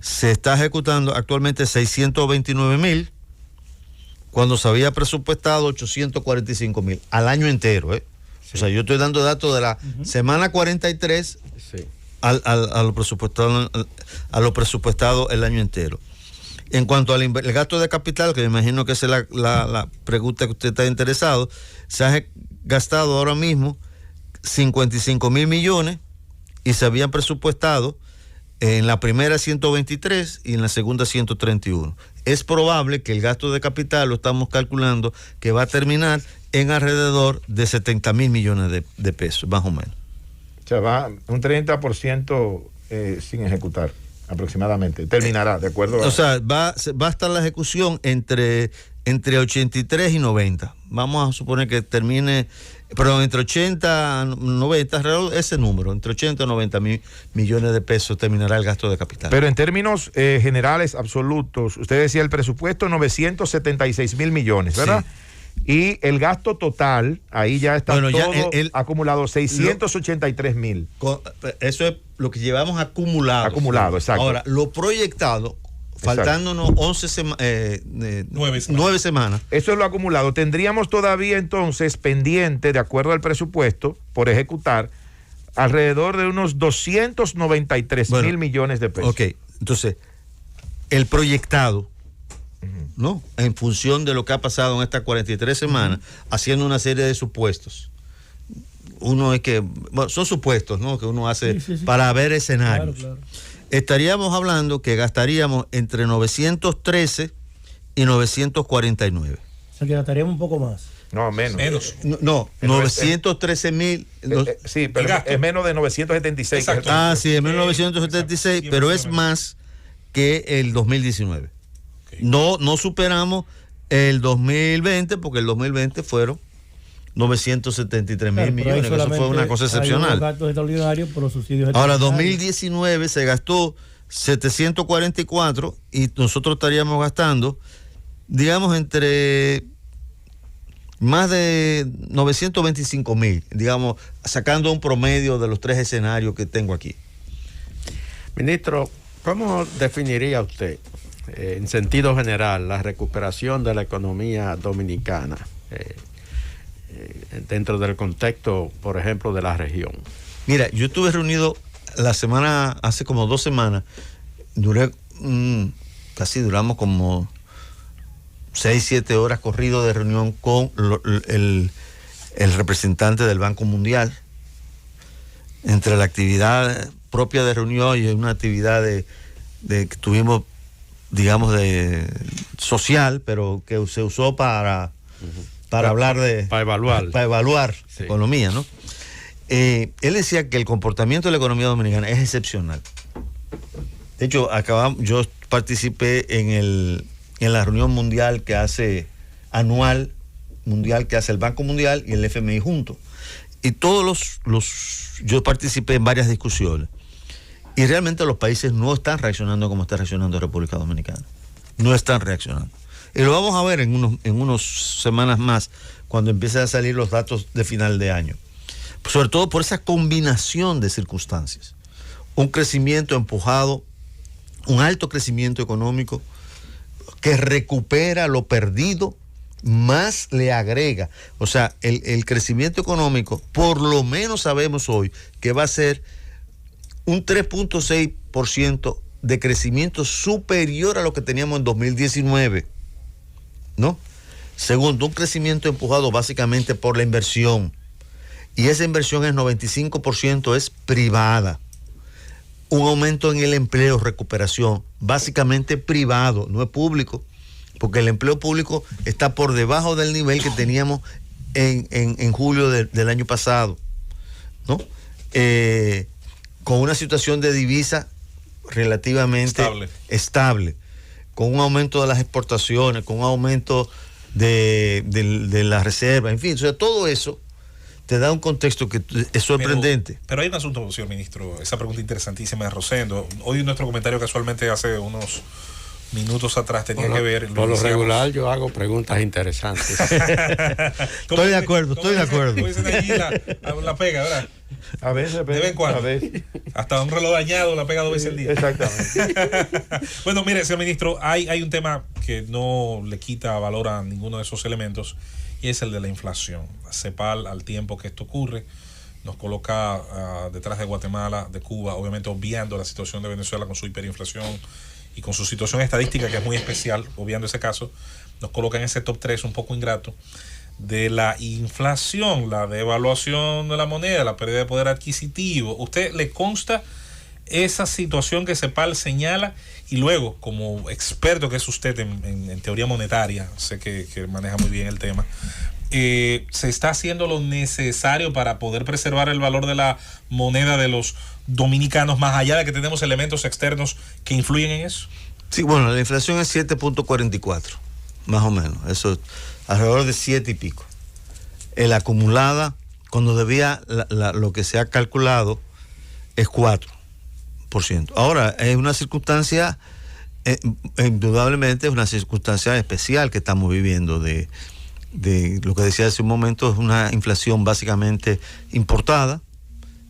se está ejecutando actualmente 629,000, cuando se había presupuestado 845,000 al año entero, ¿eh? Sí. O sea, yo estoy dando datos de la semana 43, sí, a lo presupuestado el año entero. En cuanto al el gasto de capital, que me imagino que esa es la pregunta que usted está interesado, se ha gastado ahora mismo 55,000 millones y se habían presupuestado en la primera 123 y en la segunda 131. Es probable que el gasto de capital lo estamos calculando que va a terminar en alrededor de 70,000 millones de pesos, más o menos. O sea, va un 30% sin ejecutar, aproximadamente. Terminará, de acuerdo a... O sea, va a estar la ejecución entre 83 y 90. Vamos a suponer que termine, perdón, entre 80 y 90, alrededor de ese número, entre 80 y 90 mil millones de pesos terminará el gasto de capital. Pero en términos generales, absolutos, usted decía el presupuesto 976,000 millones, ¿verdad? Sí. Y el gasto total, ahí ya está todo acumulado, 683,000. Eso es lo que llevamos acumulado. Acumulado, exacto. Ahora, lo proyectado, faltándonos 9 semanas. Eso es lo acumulado. Tendríamos todavía entonces pendiente, de acuerdo al presupuesto, por ejecutar, alrededor de unos 293,000 millones de pesos. Ok, entonces, el proyectado, ¿no? En función de lo que ha pasado en estas 43 semanas, haciendo una serie de supuestos. Uno es que, bueno, son supuestos, ¿no? Que uno hace para ver escenarios. Claro. Estaríamos hablando que gastaríamos entre 913 y 949. O sea, que gastaríamos un poco más. No, menos. No, 913,000. Sí, pero es menos de 976. Exacto. Sí, es menos de 976, pero es más que el 2019. No superamos el 2020, porque el 2020 fueron 973,000 millones, que eso fue una cosa excepcional. Ahora, 2019 se gastó 744 y nosotros estaríamos gastando, digamos, entre más de 925,000, digamos, sacando un promedio de los 3 escenarios que tengo aquí. Ministro, ¿cómo definiría usted, en sentido general, la recuperación de la economía dominicana dentro del contexto, por ejemplo, de la región? Mira, yo estuve reunido hace como 2 semanas, duramos como 6-7 horas corrido de reunión con el representante del Banco Mundial. Entre la actividad propia de reunión y una actividad de que tuvimos, digamos, de social, pero que se usó para hablar de... Para evaluar. Para evaluar economía, ¿no? Él decía que el comportamiento de la economía dominicana es excepcional. De hecho, yo participé en la reunión mundial anual que hace el Banco Mundial y el FMI juntos. Y yo participé en varias discusiones. Y realmente los países no están reaccionando como está reaccionando la República Dominicana. No están reaccionando. Y lo vamos a ver en unas semanas más, cuando empiecen a salir los datos de final de año. Sobre todo por esa combinación de circunstancias. Un crecimiento empujado, un alto crecimiento económico que recupera lo perdido, más le agrega. O sea, el crecimiento económico, por lo menos sabemos hoy que va a ser un 3.6% de crecimiento superior a lo que teníamos en 2019, ¿no? Segundo, un crecimiento empujado básicamente por la inversión. Y esa inversión, el 95% es privada. Un aumento en el empleo, recuperación, básicamente privado, no es público, porque el empleo público está por debajo del nivel que teníamos en julio del año pasado, ¿no? Con una situación de divisa relativamente estable, con un aumento de las exportaciones, con un aumento de la reserva, en fin, o sea, todo eso te da un contexto que es sorprendente. Pero hay un asunto, señor ministro, esa pregunta interesantísima de Rosendo. Hoy nuestro comentario casualmente hace unos minutos atrás tenía que ver... Por lo regular yo hago preguntas interesantes. Estoy de acuerdo. Como dicen allí, la pega, ¿verdad? A veces, de vez en cuando. Hasta un reloj dañado la pega 2 veces al día. Exactamente. Bueno, mire, señor ministro, hay un tema que no le quita valor a ninguno de esos elementos, y es el de la inflación. CEPAL, al tiempo que esto ocurre, nos coloca detrás de Guatemala, de Cuba, obviamente obviando la situación de Venezuela con su hiperinflación y con su situación estadística que es muy especial, obviando ese caso, nos coloca en ese top 3 un poco ingrato de la inflación, la devaluación de la moneda, la pérdida de poder adquisitivo. ¿Usted le consta esa situación que CEPAL señala? Y luego, como experto que es usted en teoría monetaria, sé que maneja muy bien el tema, ¿se está haciendo lo necesario para poder preservar el valor de la moneda de los dominicanos, más allá de que tenemos elementos externos que influyen en eso? Sí, bueno, la inflación es 7.44, más o menos. Eso alrededor de 7 y pico. El acumulada, cuando debía lo que se ha calculado, es 4%. Ahora, es una circunstancia, indudablemente es una circunstancia especial que estamos viviendo de lo que decía hace un momento, es una inflación básicamente importada.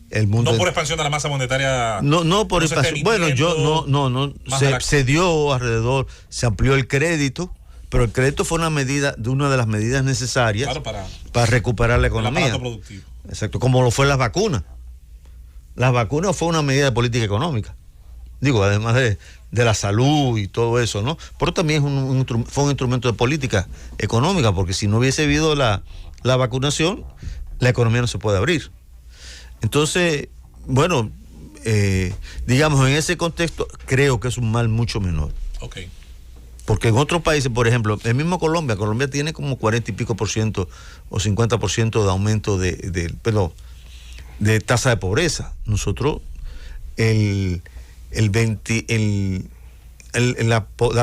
El mundo no por expansión de la masa monetaria. No por expansión. Bueno, se dio alrededor, se amplió el crédito, pero el crédito fue una de las medidas necesarias, claro, para recuperar la economía. El aparato productivo. Exacto, como lo fue las vacunas. Las vacunas fue una medida de política económica. Digo, además de la salud y todo eso, ¿no? Pero también fue un instrumento de política económica, porque si no hubiese habido la vacunación, la economía no se puede abrir. Entonces, bueno, digamos, en ese contexto, creo que es un mal mucho menor. Ok. Porque en otros países, por ejemplo, el mismo Colombia tiene como 40 y pico por ciento o 50% de aumento de tasa de pobreza. Nosotros, la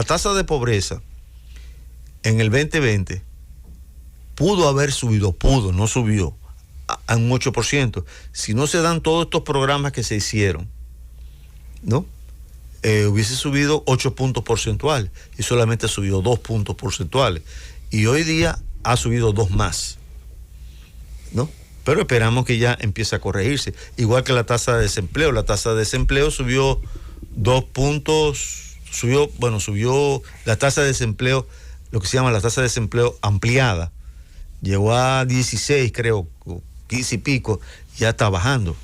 tasa de pobreza en el 2020 pudo haber subido, no subió, a un 8%. Si no se dan todos estos programas que se hicieron, ¿no? Hubiese subido 8 puntos porcentuales y solamente subió 2 puntos porcentuales. Y hoy día ha subido 2 más, ¿no? Pero esperamos que ya empiece a corregirse. Igual que la tasa de desempleo. La tasa de desempleo subió 2 puntos, subió la tasa de desempleo, lo que se llama la tasa de desempleo ampliada. Llegó a 16, creo, 15 y pico, ya está bajando,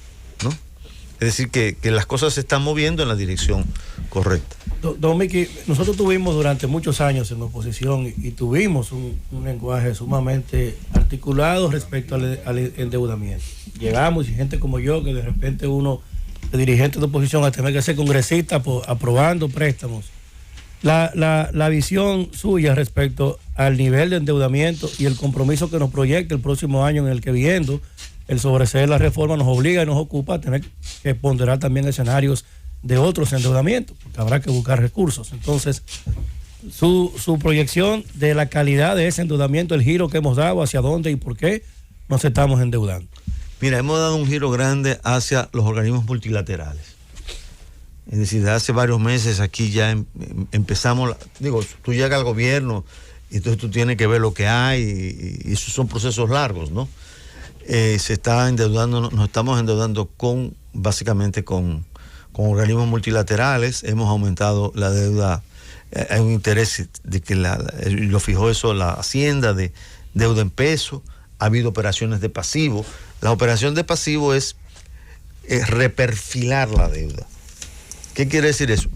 ¿no? Es decir, que las cosas se están moviendo en la dirección correcta. Don Miki, nosotros tuvimos durante muchos años en oposición y tuvimos un lenguaje sumamente articulado respecto al endeudamiento. Llegamos y gente como yo, que de repente uno, de dirigente de oposición, a tener que ser congresista aprobando préstamos. La visión suya respecto al nivel de endeudamiento y el compromiso que nos proyecta el próximo año, en el que viendo el sobreseer la reforma nos obliga y nos ocupa a tener que ponderar también escenarios de otros endeudamientos, porque habrá que buscar recursos. Entonces, su proyección de la calidad de ese endeudamiento, el giro que hemos dado, hacia dónde y por qué nos estamos endeudando. Mira, hemos dado un giro grande hacia los organismos multilaterales. Es decir, de hace varios meses aquí ya empezamos, tú llegas al gobierno y entonces tú tienes que ver lo que hay y esos son procesos largos, ¿no? Se está endeudando, nos estamos endeudando básicamente con organismos multilaterales. Hemos aumentado la deuda, hay un interés de que lo fijó eso la Hacienda, de deuda en peso. Ha habido operaciones de pasivo. La operación de pasivo es reperfilar la deuda. ¿Qué quiere decir eso?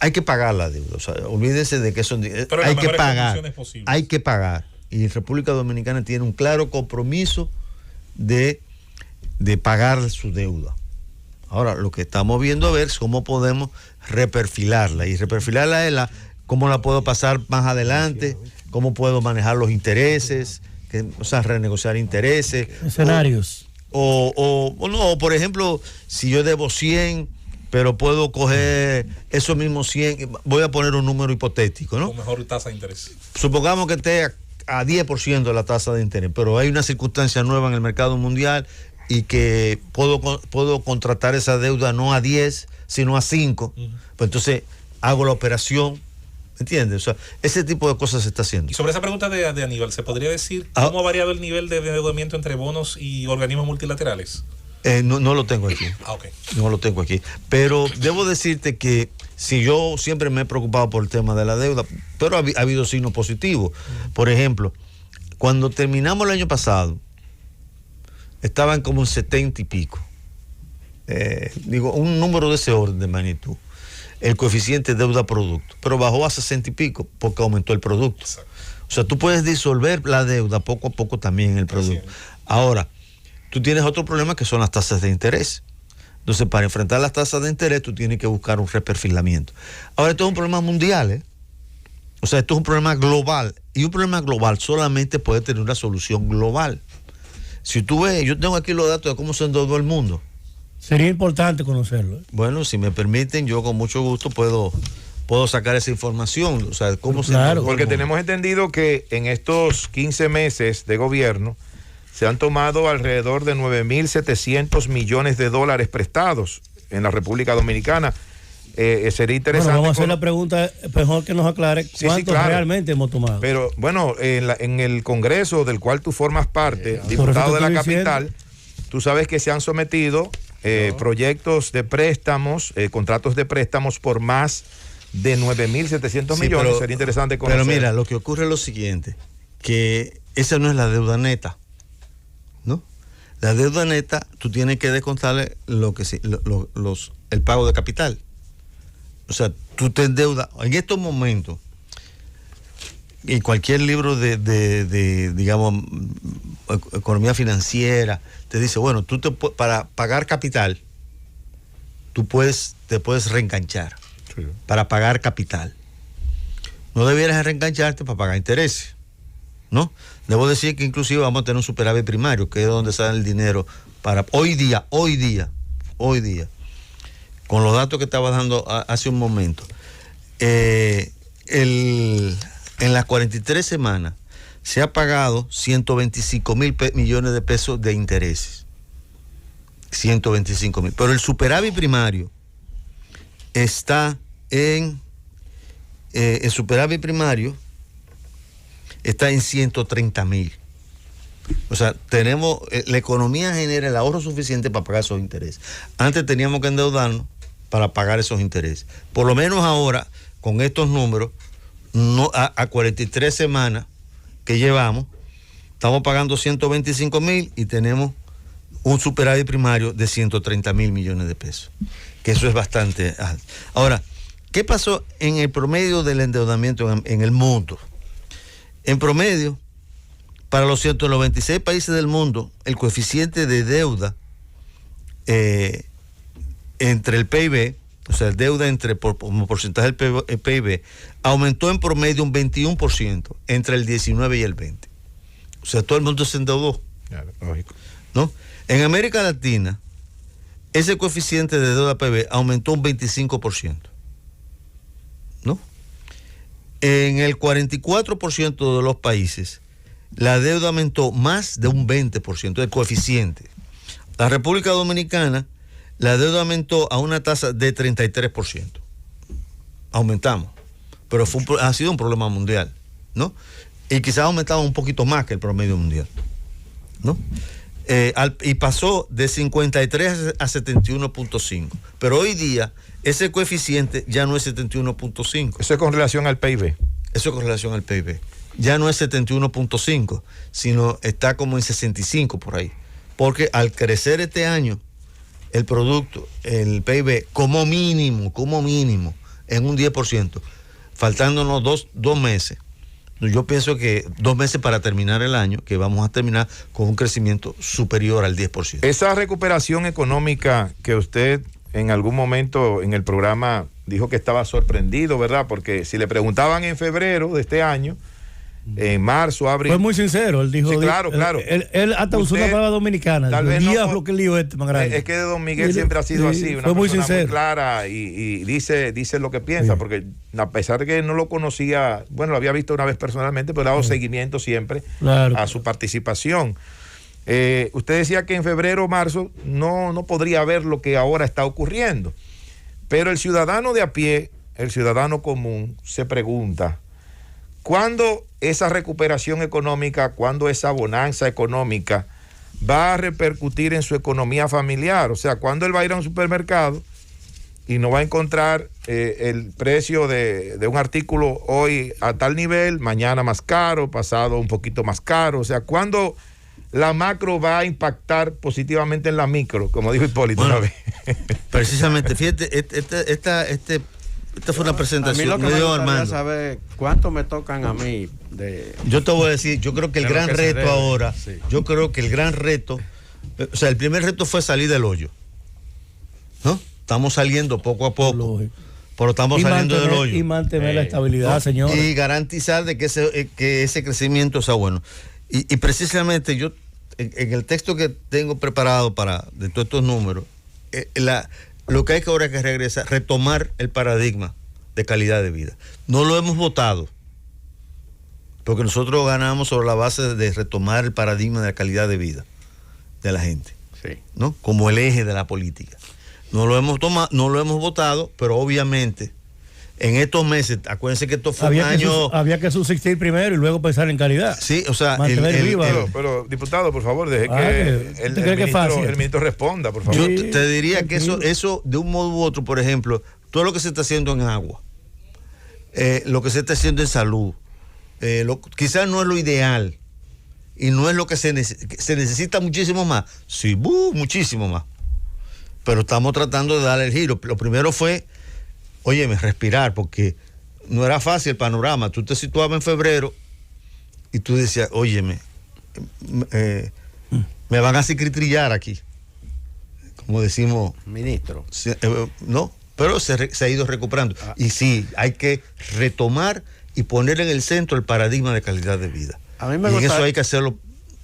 Hay que pagar la deuda, o sea, olvídense de que eso hay que pagar. Hay que pagar. Y República Dominicana tiene un claro compromiso de pagar su deuda. Ahora, lo que estamos viendo a ver es cómo podemos reperfilarla. Y reperfilarla es cómo la puedo pasar más adelante, cómo puedo manejar los intereses, renegociar intereses. Escenarios. O por ejemplo, si yo debo 100, pero puedo coger esos mismos 100, voy a poner un número hipotético, ¿no? Con mejor tasa de interés. Supongamos que esté a 10% la tasa de interés, pero hay una circunstancia nueva en el mercado mundial y que puedo contratar esa deuda no a 10, sino a 5. Pues entonces hago la operación, ¿me entiendes? O sea, ese tipo de cosas se está haciendo. Y sobre esa pregunta de Aníbal, ¿se podría decir cómo ha variado el nivel de endeudamiento entre bonos y organismos multilaterales? No lo tengo aquí. Okay. No lo tengo aquí. Pero debo decirte que si yo siempre me he preocupado por el tema de la deuda, pero ha habido signos positivos. Por ejemplo, cuando terminamos el año pasado, estaban como en 70 y pico. Digo, un número de ese orden de magnitud. El coeficiente deuda-producto. Pero bajó a 60 y pico porque aumentó el producto. Exacto. O sea, tú puedes disolver la deuda poco a poco también en el producto. Ahora, tú tienes otro problema que son las tasas de interés. Entonces, para enfrentar las tasas de interés, tú tienes que buscar un reperfilamiento. Ahora, esto es un problema mundial, ¿eh? O sea, esto es un problema global. Y un problema global solamente puede tener una solución global. Si tú ves, yo tengo aquí los datos de cómo se endeudó el mundo. Sería importante conocerlo. Bueno, si me permiten, yo con mucho gusto puedo sacar esa información. O sea, cómo se Claro. endeudó el Porque mundo. tenemos entendido que en estos 15 meses de gobierno se han tomado alrededor de 9.700 millones de dólares prestados en la República Dominicana. Sería interesante. Bueno, vamos a hacer la pregunta, mejor que nos aclare Sí, cuántos claro. realmente hemos tomado. Pero bueno, en el Congreso del cual tú formas parte, Por diputado eso de te la estoy capital, tú sabes que se han sometido proyectos de préstamos, contratos de préstamos por más de 9.700 Sí, millones. pero- Sería interesante conocer. Pero mira, lo que ocurre es lo siguiente, que esa no es la deuda neta, ¿no? La deuda neta, tú tienes que descontarle el pago de capital. O sea, tú te endeudas en estos momentos, y cualquier libro de digamos, economía financiera, te dice, bueno, para pagar capital, te puedes reenganchar. Sí. Para pagar capital. No debieras reengancharte para pagar intereses, ¿no? Debo decir que inclusive vamos a tener un superávit primario, que es donde sale el dinero para hoy día, con los datos que estaba dando hace un momento. En las 43 semanas se ha pagado 125,000 millones de pesos de intereses. 125,000. Pero el superávit primario está el superávit primario está en 130,000. O sea, tenemos, la economía genera el ahorro suficiente para pagar esos intereses. Antes teníamos que endeudarnos para pagar esos intereses. Por lo menos ahora, con estos números, a 43 semanas que llevamos, estamos pagando 125,000 y tenemos un superávit primario de 130,000 millones de pesos, que eso es bastante alto. Ahora, ¿qué pasó en el promedio del endeudamiento en el mundo? En promedio, para los 196 países del mundo, el coeficiente de deuda entre el PIB, o sea, deuda como porcentaje del PIB, aumentó en promedio un 21% entre el 19 y el 20. O sea, todo el mundo se endeudó. Claro, lógico. ¿No? En América Latina, ese coeficiente de deuda PIB aumentó un 25%. ¿No? En el 44% de los países, la deuda aumentó más de un 20%, el coeficiente. La República Dominicana, la deuda aumentó a una tasa de 33%. Aumentamos. Pero ha sido un problema mundial, ¿no? Y quizás ha aumentado un poquito más que el promedio mundial, ¿no? Y pasó de 53 a 71.5. Pero hoy día, ese coeficiente ya no es 71.5. Eso es con relación al PIB. Eso es con relación al PIB. Ya no es 71.5, sino está como en 65 por ahí. Porque al crecer este año, el producto, el PIB, como mínimo, en un 10%, faltándonos dos meses. Yo pienso que 2 meses para terminar el año, que vamos a terminar con un crecimiento superior al 10%. Esa recuperación económica que usted en algún momento en el programa dijo que estaba sorprendido, ¿verdad? Porque si le preguntaban en febrero de este año, en marzo, abril... Fue muy sincero, él dijo... Sí, claro, claro. Él hasta usó una palabra dominicana. Tal vez diablo que lío más grande. Es que don Miguel siempre ha sido así, una fue muy persona sincero. muy clara y dice lo que piensa, Sí. porque a pesar de que no lo conocía, bueno, lo había visto una vez personalmente, pero ha dado seguimiento siempre Claro. a su participación. Usted decía que en febrero o marzo no podría ver lo que ahora está ocurriendo, pero el ciudadano de a pie, el ciudadano común, se pregunta, ¿cuándo esa recuperación económica, cuándo esa bonanza económica va a repercutir en su economía familiar? O sea, ¿cuándo él va a ir a un supermercado y no va a encontrar el precio de un artículo hoy a tal nivel, mañana más caro, pasado un poquito más caro? O sea, ¿cuándo la macro va a impactar positivamente en la micro, como dijo Hipólito Bueno, una vez. Precisamente, fíjate, esta fue una A mí presentación. lo que me Me dio gustaría Armando. saber cuánto me tocan a mí de... Yo te voy a decir, yo creo que el de lo gran que se reto debe, ahora, sí. yo creo que el gran reto, o sea, el primer reto fue salir del hoyo. ¿No? Estamos saliendo poco a poco, Lógico. pero estamos saliendo del hoyo. Y mantener la estabilidad, ¿no? señor. Y garantizar de que ese crecimiento sea bueno. Y precisamente yo, en el texto que tengo preparado de todos estos números, lo que hay que ahora es que regresar, retomar el paradigma de calidad de vida. No lo hemos votado, porque nosotros ganamos sobre la base de retomar el paradigma de la calidad de vida de la gente, Sí. ¿no? Como el eje de la política. No lo hemos votado, pero obviamente en estos meses, acuérdense que esto fue un año. Había que subsistir primero y luego pensar en calidad. Sí, o sea, Mantener viva. Pero, diputado, por favor, deje ¿usted cree que es fácil? el ministro responda, por favor. yo Sí, te diría que tranquilo. eso, de un modo u otro, por ejemplo, todo lo que se está haciendo en agua, lo que se está haciendo en salud, quizás no es lo ideal y no es lo que se necesita muchísimo más. Sí, muchísimo más. Pero estamos tratando de darle el giro. Lo primero fue, óyeme, respirar, porque no era fácil el panorama. Tú te situabas en febrero y tú decías, óyeme, me van a cicritrillar aquí, como decimos, Ministro. ¿no? Pero se ha ido recuperando. Y sí, hay que retomar y poner en el centro el paradigma de calidad de vida. A mí me y en gusta- eso hay que hacerlo.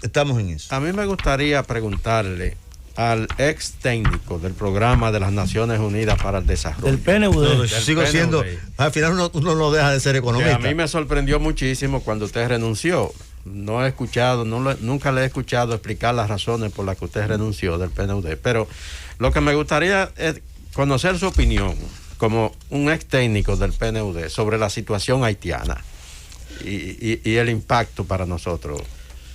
Estamos en eso. A mí me gustaría preguntarle al ex técnico del programa de las Naciones Unidas para el Desarrollo. Del PNUD. No, del sigo PNUD. siendo, al final uno no deja de ser Que economista. a mí me sorprendió muchísimo cuando usted renunció. No he escuchado, nunca le he escuchado explicar las razones por las que usted renunció del PNUD. Pero lo que me gustaría es conocer su opinión como un ex técnico del PNUD sobre la situación haitiana y el impacto para nosotros.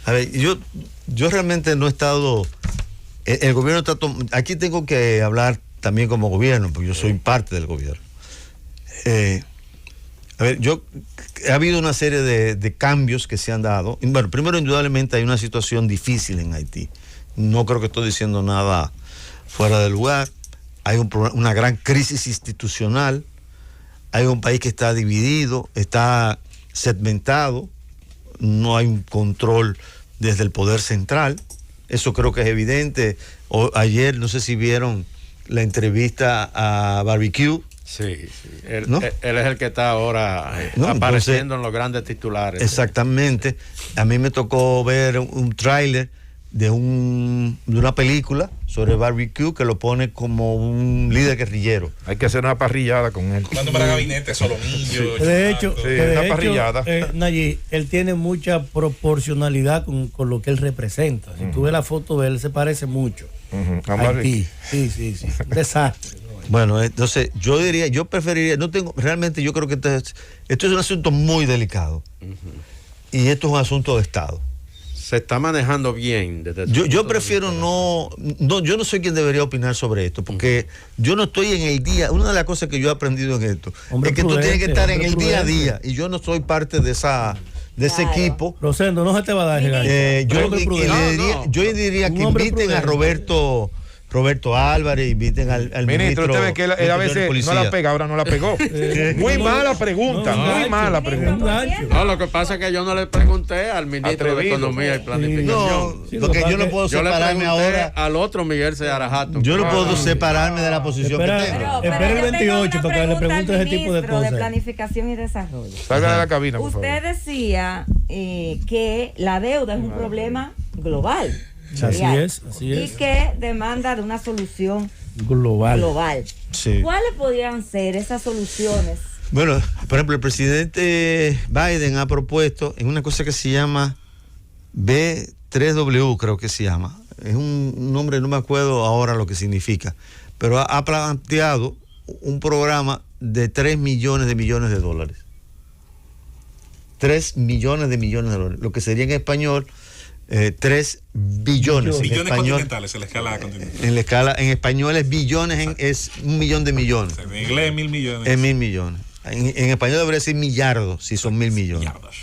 A ver, yo realmente no he estado. El gobierno está. Aquí tengo que hablar también como gobierno, porque yo soy parte del gobierno. A ver, ha habido una serie de cambios que se han dado. Bueno, primero, indudablemente hay una situación difícil en Haití. No creo que estoy diciendo nada fuera de lugar. Hay una gran crisis institucional. Hay un país que está dividido, está segmentado. No hay un control desde el poder central. Eso creo que es evidente. Ayer, no sé si vieron la entrevista a Barbecue. Sí, sí. Él, ¿No? él es el que está ahora No, apareciendo en los grandes titulares. Exactamente. A mí me tocó ver un tráiler de una película sobre Barbecue que lo pone como un líder guerrillero. Hay que hacer una parrillada con él. Cuando para gabinete, Solomillo. De hecho, Sí, que de una hecho, parrillada. Nayib, él tiene mucha proporcionalidad con lo que él representa. Si tú ves la foto de él, se parece mucho. Ujú. A Haití. Sí. Un desastre. Bueno, entonces yo preferiría, realmente yo creo que esto es un asunto muy delicado. Y esto es un asunto de Estado. Se está manejando bien. Desde su Yo punto de prefiero vista. yo no soy quien debería opinar sobre esto, porque yo no estoy en el día. Una de las cosas que yo he aprendido en esto Hombre es que tú tienes que prudente, estar en hombre el día a prudente. día, y yo no soy parte de ese Claro. equipo. Rosendo, no se te va a dar ese gallo. Yo, Hombre y prudente. le diría, No, no. yo diría Un que hombre inviten a prudente. Roberto Álvarez, inviten al Ministro, usted ve que él a de veces no policía. la pega, ahora no la pegó. Muy mala pregunta, No, muy no, mala no, pregunta. un gancho. No, lo que pasa es que yo no le pregunté al ministro Atrevido. de Economía y No, Planificación. Sí, porque lo que yo no pasa puedo Yo le separarme pregunté ahora. al otro Miguel Seara Hatton. Yo no puedo Ah. separarme de la posición Espera, que tengo. Espera el yo tengo 28 una para que le pregunta pregunte al ese tipo de ministro cosas. de Planificación y Desarrollo. Salga de la cabina, por Usted favor. decía que la deuda es un problema global. Así mundial, es, así es. Y que demanda de una solución Global. global. Sí. ¿Cuáles podrían ser esas soluciones? Bueno, por ejemplo, el presidente Biden ha propuesto en una cosa que se llama B3W, creo que se llama. Es un nombre, no me acuerdo ahora lo que significa, pero ha planteado un programa de 3 millones de dólares. 3 millones de dólares, lo que sería en español 3 billones. En Billones español, continentales en la escala continental. en la escala, en español es billones, es 1 millón de millones. En inglés, 1.000 millones. Es 1.000 millones. En español debería decir millardos, si son 1.000 millones. Millardos.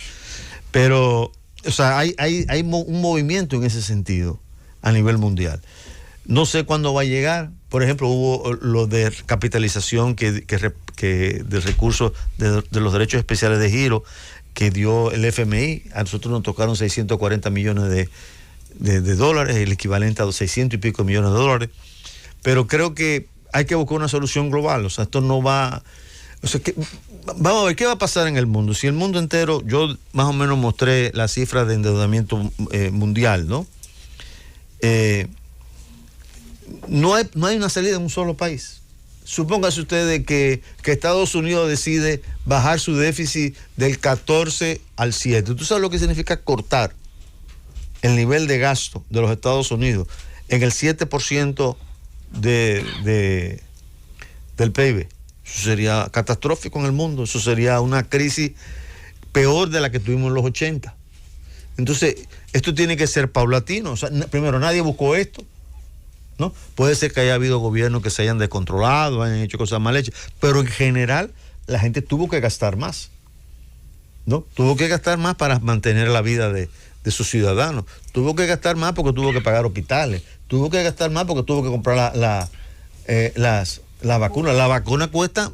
Pero o sea, hay un movimiento en ese sentido a nivel mundial. No sé cuándo va a llegar. Por ejemplo, hubo lo de capitalización de recursos de los derechos especiales de giro que dio el FMI. A nosotros nos tocaron 640 millones de dólares, el equivalente a 600 y pico millones de dólares. Pero creo que hay que buscar una solución global. O sea, esto no va... O sea, vamos a ver qué va a pasar en el mundo. Si el mundo entero, yo más o menos mostré las cifras de endeudamiento mundial, ¿no? No hay una salida en un solo país. Supóngase ustedes que Estados Unidos decide bajar su déficit del 14 al 7. ¿Tú sabes lo que significa cortar el nivel de gasto de los Estados Unidos en el 7% del PIB? Eso sería catastrófico en el mundo. Eso sería una crisis peor de la que tuvimos en los 80. Entonces, esto tiene que ser paulatino. O sea, primero, nadie buscó esto, ¿no? Puede ser que haya habido gobiernos que se hayan descontrolado, hayan hecho cosas mal hechas, pero en general la gente tuvo que gastar más, ¿no? Tuvo que gastar más para mantener la vida de sus ciudadanos. Tuvo que gastar más porque tuvo que pagar hospitales. Tuvo que gastar más porque tuvo que comprar la vacuna. La vacuna cuesta,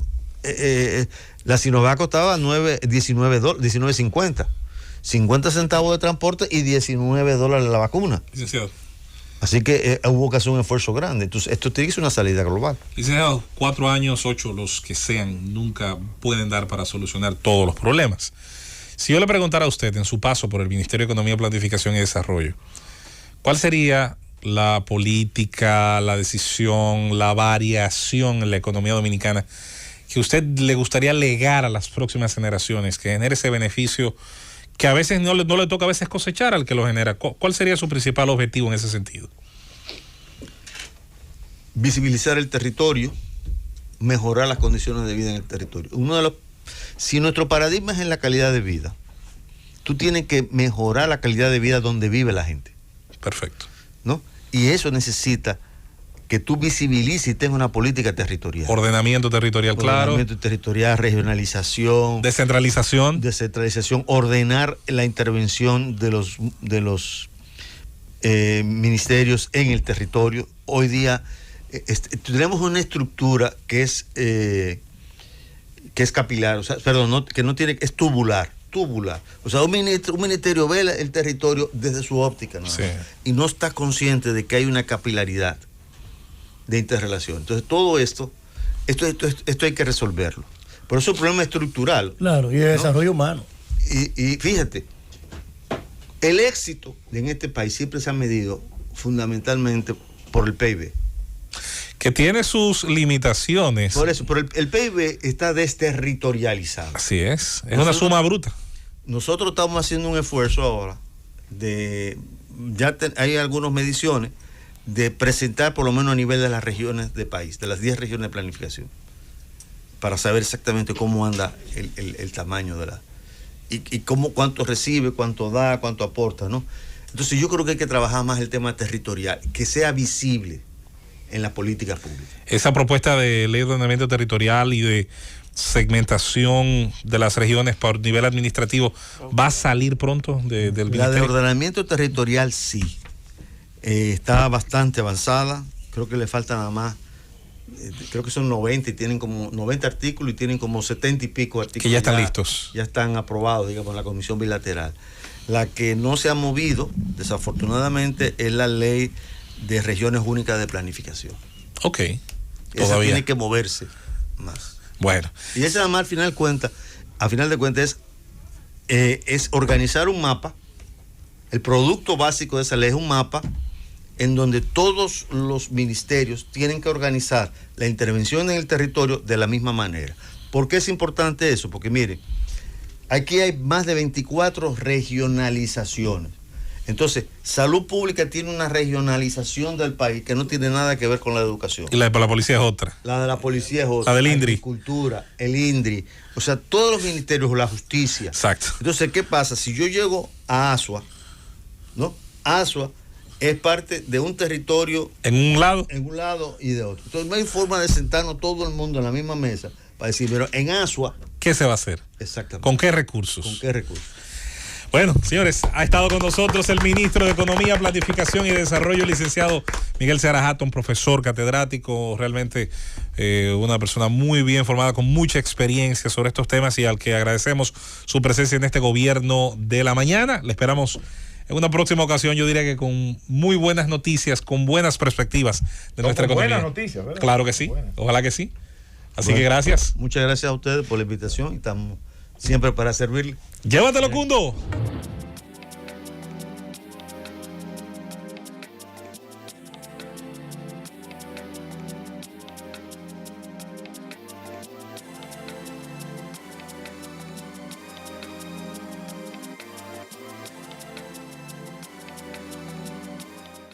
la Sinovac costaba $19.50. 50 centavos de transporte y $19 la vacuna. Licenciado. Así que hubo que hacer un esfuerzo grande. Entonces, esto tiene que ser una salida global. Licenciado, 4 años, 8, los que sean, nunca pueden dar para solucionar todos los problemas. Si yo le preguntara a usted, en su paso por el Ministerio de Economía, Planificación y Desarrollo, ¿cuál sería la política, la decisión, la variación en la economía dominicana que usted le gustaría legar a las próximas generaciones, que genere ese beneficio que a veces no le toca a veces cosechar al que lo genera? ¿Cuál sería su principal objetivo en ese sentido? Visibilizar el territorio, mejorar las condiciones de vida en el territorio. Si nuestro paradigma es en la calidad de vida, tú tienes que mejorar la calidad de vida donde vive la gente. Perfecto. ¿No? Y eso necesita que tú visibilices y tengas una política territorial. Ordenamiento territorial, claro. Ordenamiento territorial, regionalización. Descentralización, ordenar la intervención de los ministerios en el territorio. Hoy día tenemos una estructura que es capilar, o sea, perdón, es tubular. O sea, un ministerio ve el territorio desde su óptica, ¿no? Sí. Y no está consciente de que hay una capilaridad de interrelación. Entonces, todo esto hay que resolverlo. Por eso es un problema estructural. Claro, y de desarrollo humano. Y fíjate, el éxito en este país siempre se ha medido fundamentalmente por el PIB. Que tiene sus limitaciones. Por eso, pero el PIB está desterritorializado. Así es una suma bruta. Nosotros estamos haciendo un esfuerzo ahora hay algunas mediciones de presentar por lo menos a nivel de las regiones del país, de las 10 regiones de planificación, para saber exactamente cómo anda el tamaño de y cuánto recibe, cuánto da, cuánto aporta, ¿no? Entonces yo creo que hay que trabajar más el tema territorial, que sea visible en las políticas públicas. Esa propuesta de ley de ordenamiento territorial y de segmentación de las regiones por nivel administrativo va a salir pronto del ministerio. La de ordenamiento territorial sí. Está bastante avanzada. Creo que le falta nada más. Creo que son 90 y tienen como 90 artículos y tienen como 70 y pico artículos. Que ya están listos. Ya están aprobados, digamos, en la comisión bilateral. La que no se ha movido, desafortunadamente, es la ley de regiones únicas de planificación. Ok. Esa tiene que moverse más. Bueno. Y esa nada más a final de cuentas es organizar un mapa. El producto básico de esa ley es un mapa en donde todos los ministerios tienen que organizar la intervención en el territorio de la misma manera. ¿Por qué es importante eso? Porque mire, aquí hay más de 24 regionalizaciones. Entonces, salud pública tiene una regionalización del país que no tiene nada que ver con la educación. Y la de la policía es otra. La de la policía es otra. La del INDRI. Agricultura, el INDRI. O sea, todos los ministerios, la justicia. Exacto. Entonces, ¿qué pasa? Si yo llego a Asua, ¿no? Asua es parte de un territorio. En un lado y de otro. Entonces, no hay forma de sentarnos todo el mundo en la misma mesa para decir, pero en Asua. ¿Qué se va a hacer? Exactamente. ¿Con qué recursos? ¿Con qué recursos? Bueno, señores, ha estado con nosotros el ministro de Economía, Planificación y Desarrollo, licenciado Miguel Seara Hatton, profesor catedrático, realmente una persona muy bien formada, con mucha experiencia sobre estos temas y al que agradecemos su presencia en este gobierno de la mañana. Le esperamos en una próxima ocasión, yo diría que con muy buenas noticias, con buenas perspectivas de nuestra economía. Buenas noticias, ¿verdad? Claro que sí, ojalá que sí. Así que gracias. Muchas gracias a ustedes por la invitación y estamos siempre para servirle. Llévatelo, Cundo.